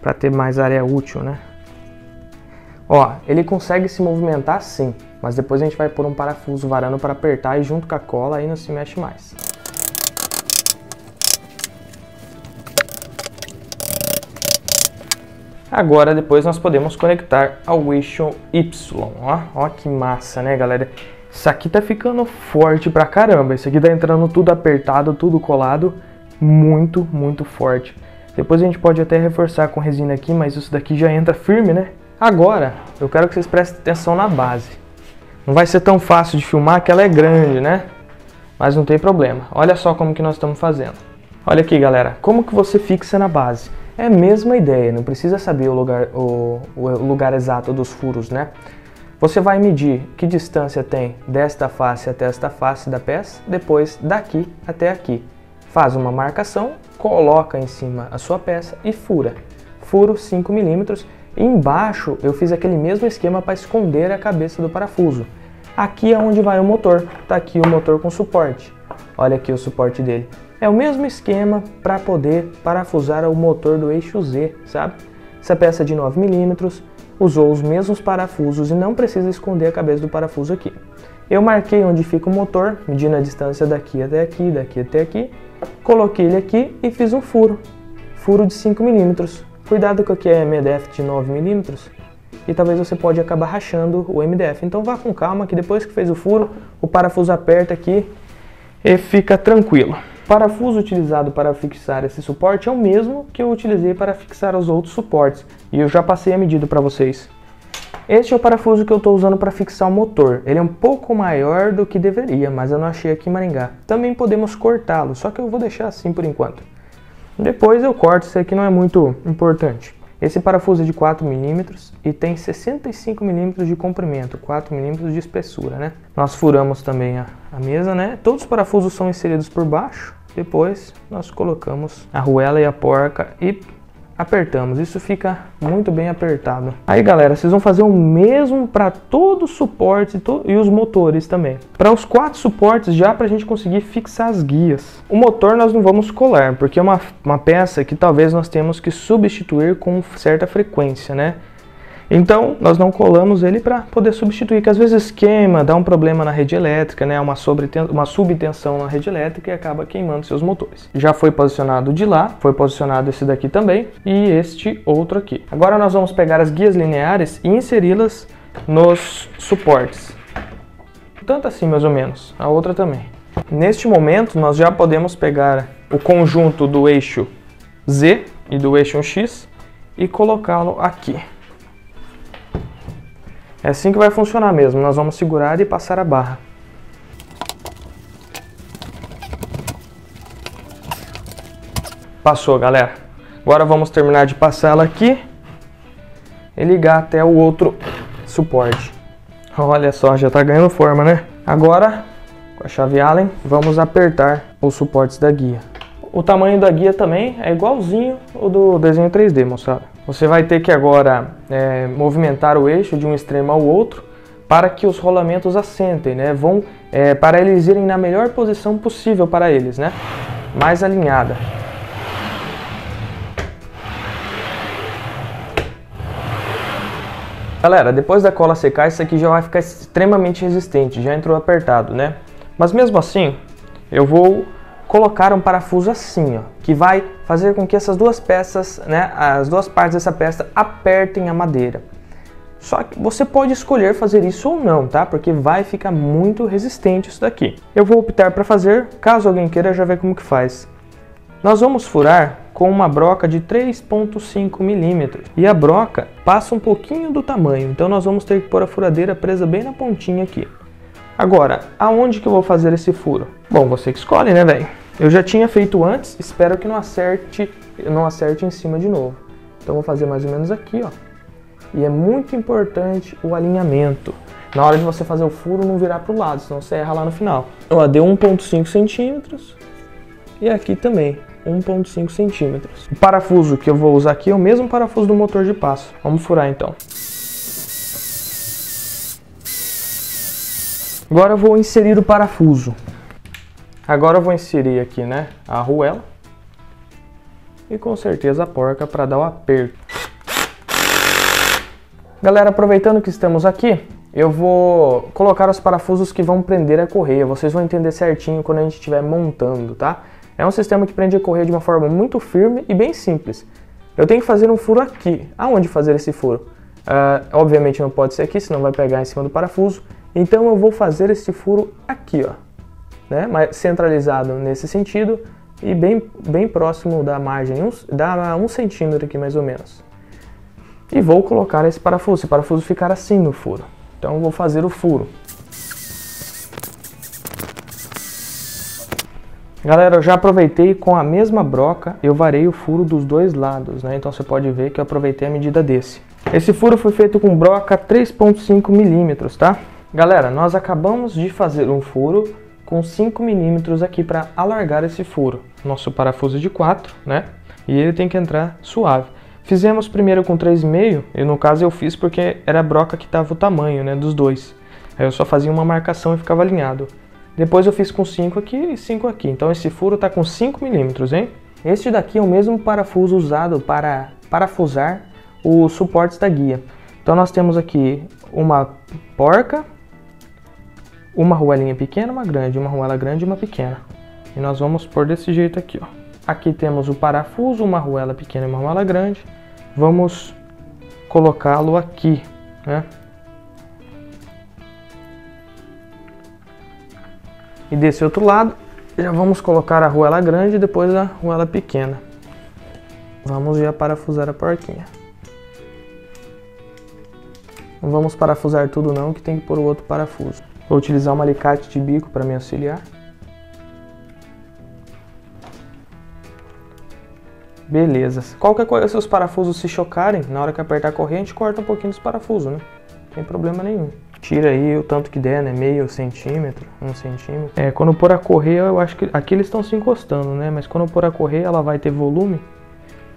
Para ter mais área útil, né? Ó, ele consegue se movimentar sim, mas depois a gente vai pôr um parafuso varando para apertar e junto com a cola aí não se mexe mais. Agora depois nós podemos conectar ao eixo Y, ó que massa, né, galera? Isso aqui tá ficando forte pra caramba, isso aqui tá entrando tudo apertado, tudo colado, muito, muito forte. Depois a gente pode até reforçar com resina aqui, mas isso daqui já entra firme, né? Agora, eu quero que vocês prestem atenção na base. Não vai ser tão fácil de filmar, que ela é grande, né? Mas não tem problema. Olha só como que nós estamos fazendo. Olha aqui, galera, como que você fixa na base? É a mesma ideia, não precisa saber o lugar exato dos furos, né? Você vai medir que distância tem desta face até esta face da peça, depois daqui até aqui. Faz uma marcação, coloca em cima a sua peça e fura. Furo 5 mm. E embaixo eu fiz aquele mesmo esquema para esconder a cabeça do parafuso. Aqui é onde vai o motor, tá aqui o motor com suporte. Olha aqui o suporte dele. É o mesmo esquema para poder parafusar o motor do eixo Z, sabe? Essa peça de 9 mm usou os mesmos parafusos e não precisa esconder a cabeça do parafuso aqui. Eu marquei onde fica o motor, medindo a distância daqui até aqui, daqui até aqui. Coloquei ele aqui e fiz um furo. Furo de 5 mm. Cuidado que aqui é MDF de 9 mm e talvez você pode acabar rachando o MDF. Então vá com calma que depois que fez o furo, o parafuso aperta aqui e fica tranquilo. O parafuso utilizado para fixar esse suporte é o mesmo que eu utilizei para fixar os outros suportes. E eu já passei a medida para vocês. Este é o parafuso que eu estou usando para fixar o motor. Ele é um pouco maior do que deveria, mas eu não achei aqui em Maringá. Também podemos cortá-lo, só que eu vou deixar assim por enquanto. Depois eu corto, isso aqui não é muito importante. Esse parafuso é de 4 mm e tem 65 mm de comprimento, 4 mm de espessura, né? Nós furamos também a mesa, né? Todos os parafusos são inseridos por baixo. Depois nós colocamos a arruela e a porca e apertamos. Isso fica muito bem apertado. Aí, galera, vocês vão fazer o mesmo para todos os suportes e os motores também. Para os 4 suportes, já para a gente conseguir fixar as guias. O motor nós não vamos colar, porque é uma peça que talvez nós temos que substituir com certa frequência, né? Então, nós não colamos ele para poder substituir, que às vezes queima, dá um problema na rede elétrica, né? Uma subtensão na rede elétrica e acaba queimando seus motores. Já foi posicionado de lá, foi posicionado esse daqui também e este outro aqui. Agora nós vamos pegar as guias lineares e inseri-las nos suportes. Tanto assim, mais ou menos. A outra também. Neste momento, nós já podemos pegar o conjunto do eixo Z e do eixo X e colocá-lo aqui. É assim que vai funcionar mesmo, nós vamos segurar e passar a barra. Passou, galera. Agora vamos terminar de passar ela aqui e ligar até o outro suporte. Olha só, já tá ganhando forma, né? Agora, com a chave Allen, vamos apertar os suportes da guia. O tamanho da guia também é igualzinho ao do desenho 3D, moçada. Você vai ter que agora movimentar o eixo de um extremo ao outro para que os rolamentos assentem, né? Para eles irem na melhor posição possível para eles, né? Mais alinhada. Galera, depois da cola secar, isso aqui já vai ficar extremamente resistente, já entrou apertado, né? Mas mesmo assim, eu vou colocar um parafuso assim, ó, que vai fazer com que essas duas peças, né, as duas partes dessa peça apertem a madeira. Só que você pode escolher fazer isso ou não, tá? Porque vai ficar muito resistente isso daqui. Eu vou optar para fazer, caso alguém queira já ver como que faz. Nós vamos furar com uma broca de 3,5 mm e a broca passa um pouquinho do tamanho, então nós vamos ter que pôr a furadeira presa bem na pontinha aqui. Agora, aonde que eu vou fazer esse furo? Bom, você que escolhe, né, velho? Eu já tinha feito antes, espero que não acerte em cima de novo. Então vou fazer mais ou menos aqui, ó. E é muito importante o alinhamento. Na hora de você fazer o furo, não virar para o lado, senão você erra lá no final. Ó, deu 1,5 centímetros e aqui também 1,5 centímetros. O parafuso que eu vou usar aqui é o mesmo parafuso do motor de passo. Vamos furar então. Agora eu vou inserir o parafuso. Agora eu vou inserir aqui, né, a arruela e com certeza a porca para dar o aperto. Galera, aproveitando que estamos aqui, eu vou colocar os parafusos que vão prender a correia. Vocês vão entender certinho quando a gente estiver montando, tá? É um sistema que prende a correia de uma forma muito firme e bem simples. Eu tenho que fazer um furo aqui. Aonde fazer esse furo? Obviamente não pode ser aqui, senão vai pegar em cima do parafuso. Então eu vou fazer esse furo aqui, ó, né? Mas centralizado nesse sentido e bem próximo da margem, dá 1 centímetro aqui mais ou menos. E vou colocar esse parafuso ficar assim no furo. Então eu vou fazer o furo. Galera, eu já aproveitei com a mesma broca, eu varei o furo dos dois lados, né? Então você pode ver que eu aproveitei a medida desse. Esse furo foi feito com broca 3,5 milímetros, tá? Galera, nós acabamos de fazer um furo com 5 milímetros aqui para alargar esse furo. Nosso parafuso de 4, né? E ele tem que entrar suave. Fizemos primeiro com 3,5, e no caso eu fiz porque era a broca que estava o tamanho, né, dos dois. Aí eu só fazia uma marcação e ficava alinhado. Depois eu fiz com 5 aqui e 5 aqui. Então esse furo está com 5 milímetros, hein? Este daqui é o mesmo parafuso usado para parafusar os suportes da guia. Então nós temos aqui uma porca, uma arruelinha pequena, uma grande, uma arruela grande e uma pequena. E nós vamos pôr desse jeito aqui, ó. Aqui temos o parafuso, uma arruela pequena e uma arruela grande. Vamos colocá-lo aqui, né? E desse outro lado, já vamos colocar a arruela grande e depois a arruela pequena. Vamos já parafusar a porquinha. Não vamos parafusar tudo não, que tem que pôr o outro parafuso. Vou utilizar um alicate de bico para me auxiliar. Beleza. Qualquer coisa, se os parafusos se chocarem, na hora que apertar a correia, a gente corta um pouquinho dos parafusos, né? Não tem problema nenhum. Tira aí o tanto que der, né? Meio centímetro, 1 centímetro. Quando pôr a correia, eu acho que aqui eles estão se encostando, né? Mas quando pôr a correia, ela vai ter volume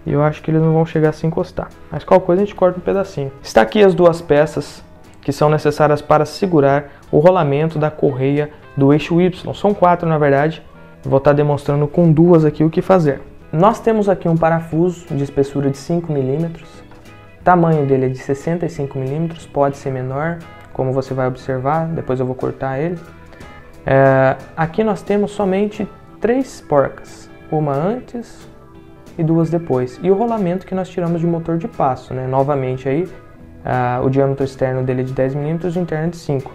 e eu acho que eles não vão chegar a se encostar. Mas qualquer coisa a gente corta um pedacinho. Está aqui as duas peças que são necessárias para segurar o rolamento da correia do eixo Y. São 4, na verdade. Vou estar demonstrando com 2 aqui o que fazer. Nós temos aqui um parafuso de espessura de 5 milímetros. O tamanho dele é de 65 milímetros, pode ser menor, como você vai observar, depois eu vou cortar ele. Aqui nós temos somente 3 porcas, uma antes e 2 depois. E o rolamento que nós tiramos de motor de passo, né? Novamente aí, o diâmetro externo dele é de 10 milímetros e o interno é de 5.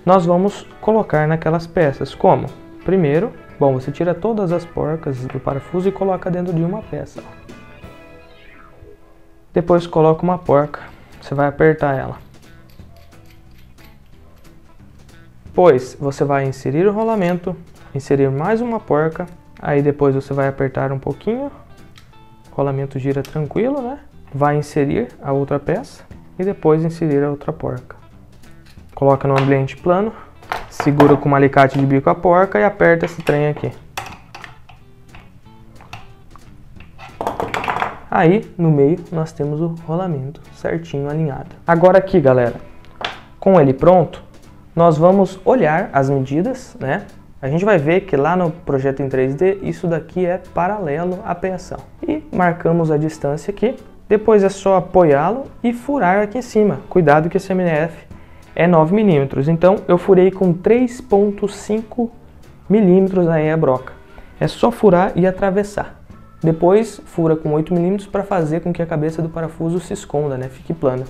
Nós vamos colocar naquelas peças, como? Primeiro, bom, você tira todas as porcas do parafuso e coloca dentro de uma peça. Depois coloca uma porca, você vai apertar ela. Depois você vai inserir o rolamento, inserir mais uma porca, aí depois você vai apertar um pouquinho, o rolamento gira tranquilo, né? Vai inserir a outra peça e depois inserir a outra porca. Coloca no ambiente plano, segura com um alicate de bico a porca e aperta esse trem aqui. Aí, no meio, nós temos o rolamento certinho alinhado. Agora aqui, galera, com ele pronto, nós vamos olhar as medidas, né? A gente vai ver que lá no projeto em 3D, isso daqui é paralelo à peação. E marcamos a distância aqui. Depois é só apoiá-lo e furar aqui em cima. Cuidado que esse MDF é 9 milímetros. Então eu furei com 3,5 milímetros aí a broca. É só furar e atravessar. Depois fura com 8 milímetros para fazer com que a cabeça do parafuso se esconda, né? Fique plana.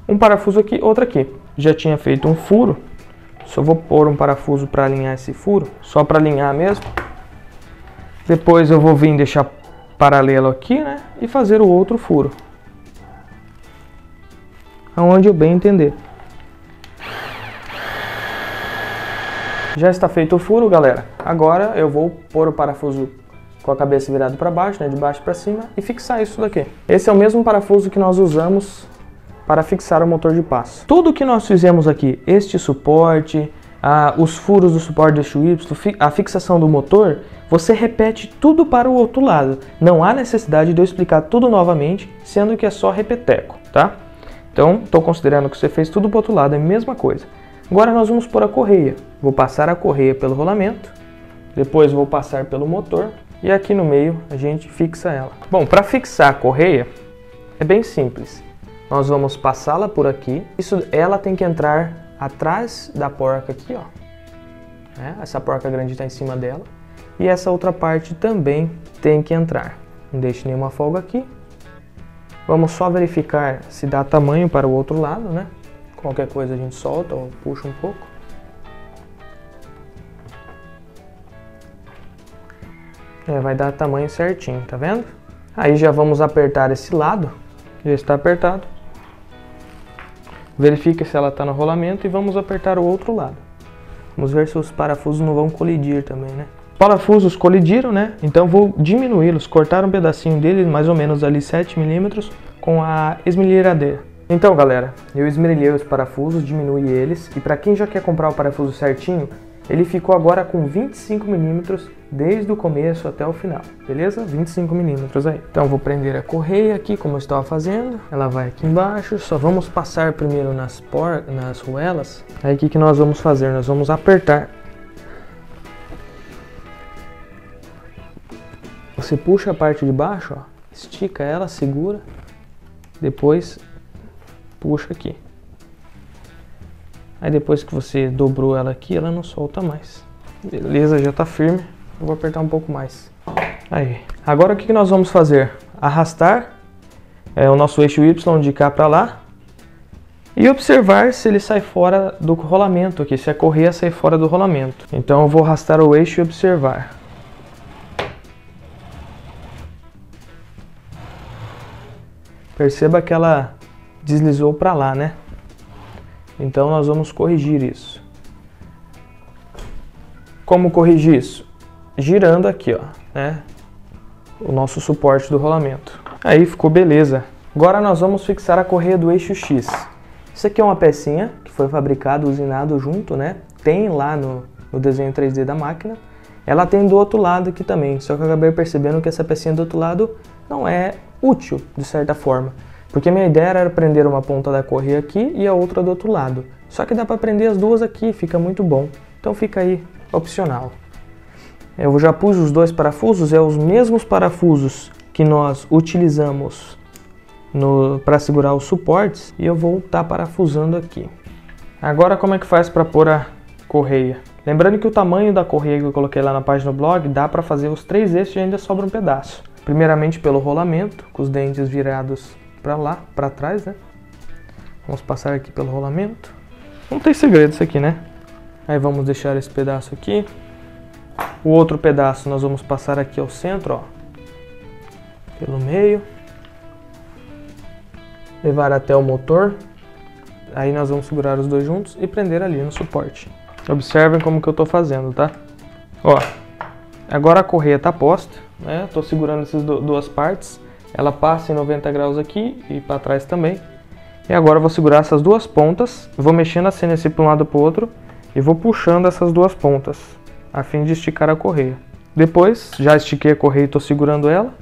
Um parafuso aqui, outro aqui. Já tinha feito um furo. Só vou pôr um parafuso para alinhar esse furo, só para alinhar mesmo. Depois eu vou vir deixar paralelo aqui, né? E fazer o outro furo. Aonde eu bem entender. Já está feito o furo, galera. Agora eu vou pôr o parafuso com a cabeça virada para baixo, né? De baixo para cima e fixar isso daqui. Esse é o mesmo parafuso que nós usamos para fixar o motor de passo. Tudo que nós fizemos aqui, este suporte, os furos do suporte do eixo Y, a fixação do motor, você repete tudo para o outro lado. Não há necessidade de eu explicar tudo novamente, sendo que é só repeteco, tá? Então, estou considerando que você fez tudo para o outro lado, é a mesma coisa. Agora nós vamos pôr a correia. Vou passar a correia pelo rolamento Depois vou passar pelo motor e aqui no meio a gente fixa ela. Bom, para fixar a correia é bem simples. Nós vamos passá-la por aqui. Ela tem que entrar atrás da porca aqui, ó. Essa porca grande está em cima dela. E essa outra parte também tem que entrar. Não deixe nenhuma folga aqui. Vamos só verificar se dá tamanho para o outro lado, né? Qualquer coisa a gente solta ou puxa um pouco. Vai dar tamanho certinho, tá vendo? Aí já vamos apertar esse lado. Já está apertado. Verifique se ela está no rolamento e vamos apertar o outro lado. Vamos ver se os parafusos não vão colidir também, né? Os parafusos colidiram, né? Então vou diminuí-los, cortar um pedacinho deles, mais ou menos ali 7 milímetros, com a esmerilhadeira. Então, galera, eu esmerilhei os parafusos, diminui eles, e para quem já quer comprar o parafuso certinho, ele ficou agora com 25 milímetros desde o começo até o final, beleza? 25 milímetros aí. Então vou prender a correia aqui, como eu estava fazendo. Ela vai aqui embaixo, só vamos passar primeiro nas ruelas. Aí o que nós vamos fazer? Nós vamos apertar. Você puxa a parte de baixo, ó, estica ela, segura, depois puxa aqui. Aí depois que você dobrou ela aqui, ela não solta mais. Beleza, já tá firme. Eu vou apertar um pouco mais. Aí. Agora o que nós vamos fazer? Arrastar o nosso eixo Y de cá para lá. E observar se ele sai fora do rolamento aqui, se a correia sai fora do rolamento. Então eu vou arrastar o eixo e observar. Perceba que ela deslizou para lá, né? Então nós vamos corrigir isso. Como corrigir isso? Girando aqui, ó, né? O nosso suporte do rolamento. Aí ficou beleza. Agora nós vamos fixar a correia do eixo X. Isso aqui é uma pecinha que foi fabricado, usinado junto, né? Tem lá no desenho 3D da máquina. Ela tem do outro lado aqui também, só que eu acabei percebendo que essa pecinha do outro lado não é útil, de certa forma. Porque a minha ideia era prender uma ponta da correia aqui e a outra do outro lado. Só que dá para prender as duas aqui, fica muito bom. Então fica aí, opcional. Eu já pus os dois parafusos, os mesmos parafusos que nós utilizamos para segurar os suportes. E eu vou estar parafusando aqui. Agora como é que faz para pôr a correia? Lembrando que o tamanho da correia que eu coloquei lá na página do blog, dá para fazer os 3 eixos e ainda sobra um pedaço. Primeiramente pelo rolamento, com os dentes virados para lá, para trás, né? Vamos passar aqui pelo rolamento. Não tem segredo isso aqui, né? Aí vamos deixar esse pedaço aqui. O outro pedaço nós vamos passar aqui ao centro, ó. Pelo meio. Levar até o motor. Aí nós vamos segurar os dois juntos e prender ali no suporte. Observem como que eu tô fazendo, tá? Ó, agora a correia tá posta, né? Tô segurando essas duas partes. Ela passa em 90 graus aqui e para trás também. E agora eu vou segurar essas duas pontas, vou mexendo a CNC para um lado para o outro e vou puxando essas duas pontas, a fim de esticar a correia. Depois, já estiquei a correia e estou segurando ela,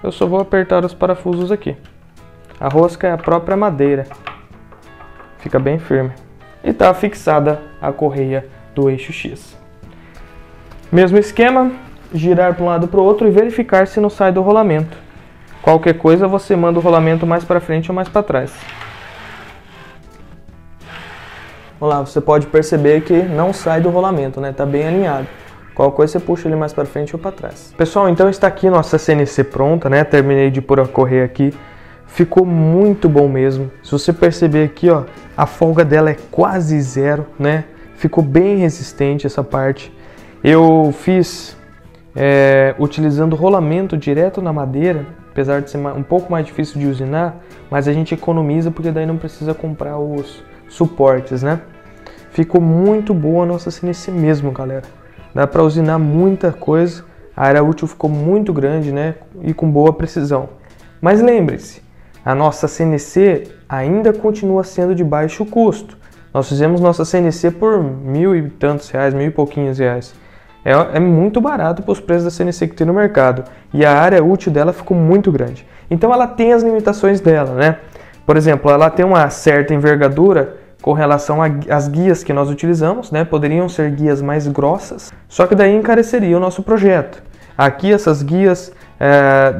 eu só vou apertar os parafusos aqui. A rosca é a própria madeira, fica bem firme. E está fixada a correia do eixo X. Mesmo esquema, girar para um lado para o outro e verificar se não sai do rolamento. Qualquer coisa você manda o rolamento mais para frente ou mais para trás. Olha lá, você pode perceber que não sai do rolamento, né? Tá bem alinhado. Qualquer coisa você puxa ele mais para frente ou para trás. Pessoal, então está aqui nossa CNC pronta, né? Terminei de pôr a correia aqui. Ficou muito bom mesmo. Se você perceber aqui, ó, a folga dela é quase zero, né? Ficou bem resistente essa parte. Eu fiz utilizando rolamento direto na madeira, apesar de ser um pouco mais difícil de usinar, mas a gente economiza porque daí não precisa comprar os suportes, né? Ficou muito boa a nossa CNC mesmo, galera. Dá para usinar muita coisa, a área útil ficou muito grande, né? E com boa precisão. Mas lembre-se, a nossa CNC ainda continua sendo de baixo custo. Nós fizemos nossa CNC por R$1.000 e tantos reais, R$1.000 e pouquinhos reais. É muito barato para os preços da CNC que tem no mercado. E a área útil dela ficou muito grande. Então ela tem as limitações dela, né? Por exemplo, ela tem uma certa envergadura com relação às guias que nós utilizamos, né? Poderiam ser guias mais grossas, só que daí encareceria o nosso projeto. Aqui essas guias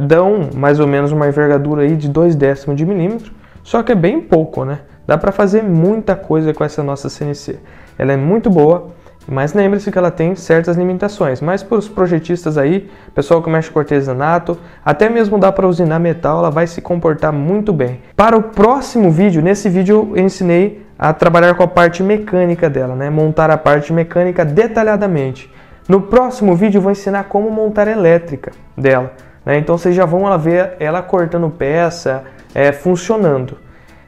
dão mais ou menos uma envergadura aí de 0,2 de milímetro, só que é bem pouco, né? Dá para fazer muita coisa com essa nossa CNC. Ela é muito boa, mas lembre-se que ela tem certas limitações. Mas para os projetistas aí, pessoal que mexe com artesanato, até mesmo dá para usinar metal, ela vai se comportar muito bem. Para o próximo vídeo, nesse vídeo eu ensinei a trabalhar com a parte mecânica dela, né? Montar a parte mecânica detalhadamente. No próximo vídeo eu vou ensinar como montar a elétrica dela, né? Então vocês já vão ver ela cortando peça, funcionando.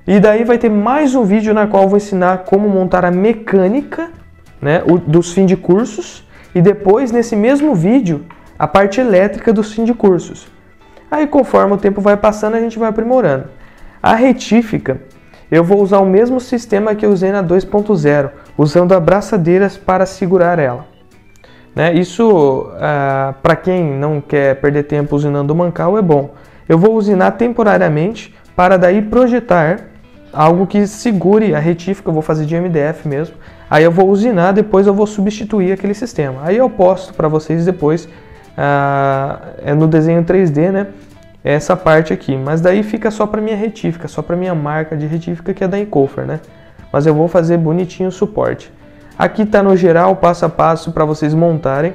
E daí vai ter mais um vídeo na qual eu vou ensinar como montar a mecânica, né, dos fim de cursos, e depois nesse mesmo vídeo a parte elétrica dos fim de cursos. Aí conforme o tempo vai passando a gente vai aprimorando. A retífica eu vou usar o mesmo sistema que eu usei na 2.0, usando abraçadeiras para segurar ela, né? Isso para quem não quer perder tempo usinando o mancal é bom. Eu vou usinar temporariamente para daí projetar algo que segure a retífica, eu vou fazer de MDF mesmo. Aí eu vou usinar, depois eu vou substituir aquele sistema. Aí eu posto para vocês depois no desenho 3D, né? Essa parte aqui. Mas daí fica só para minha retífica, só para minha marca de retífica que é da Encofer, né? Mas eu vou fazer bonitinho o suporte. Aqui tá no geral, passo a passo para vocês montarem.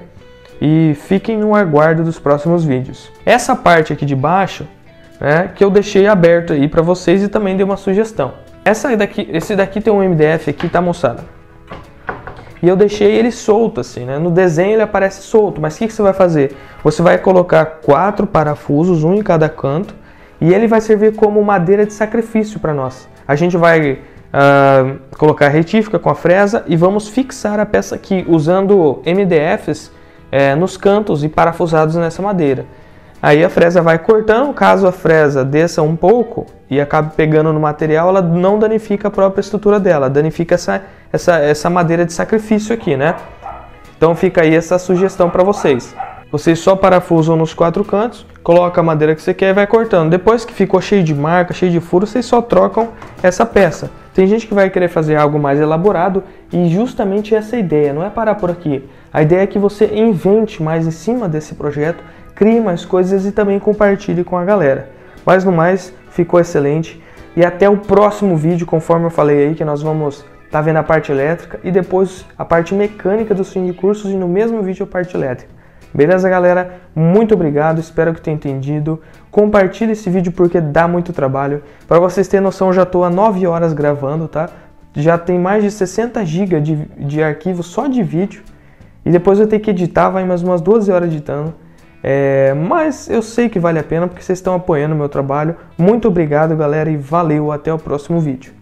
E fiquem no aguardo dos próximos vídeos. Essa parte aqui de baixo, né, que eu deixei aberto aí para vocês e também dei uma sugestão. Esse daqui tem um MDF aqui, tá, moçada? E eu deixei ele solto assim, né? No desenho ele aparece solto, mas o que você vai fazer? Você vai colocar 4 parafusos, um em cada canto, e ele vai servir como madeira de sacrifício para nós. A gente vai colocar a retífica com a fresa e vamos fixar a peça aqui usando MDFs nos cantos e parafusados nessa madeira. Aí a fresa vai cortando, caso a fresa desça um pouco e acabe pegando no material, ela não danifica a própria estrutura dela, danifica essa madeira de sacrifício aqui, né? Então fica aí essa sugestão para vocês. Vocês só parafusam nos 4 cantos, coloca a madeira que você quer e vai cortando. Depois que ficou cheio de marca, cheio de furo, vocês só trocam essa peça. Tem gente que vai querer fazer algo mais elaborado e justamente essa é a ideia, não é parar por aqui. A ideia é que você invente mais em cima desse projeto, crie mais coisas e também compartilhe com a galera. Mas no mais, ficou excelente. E até o próximo vídeo, conforme eu falei aí, que nós vamos estar vendo a parte elétrica e depois a parte mecânica dos fim de cursos e no mesmo vídeo a parte elétrica. Beleza, galera? Muito obrigado, espero que tenham entendido. Compartilhe esse vídeo porque dá muito trabalho. Para vocês terem noção, eu já estou há 9 horas gravando, tá? Já tem mais de 60 GB de arquivo só de vídeo. E depois eu tenho que editar, vai mais umas 12 horas editando. Mas eu sei que vale a pena porque vocês estão apoiando o meu trabalho. Muito obrigado, galera, e valeu, até o próximo vídeo.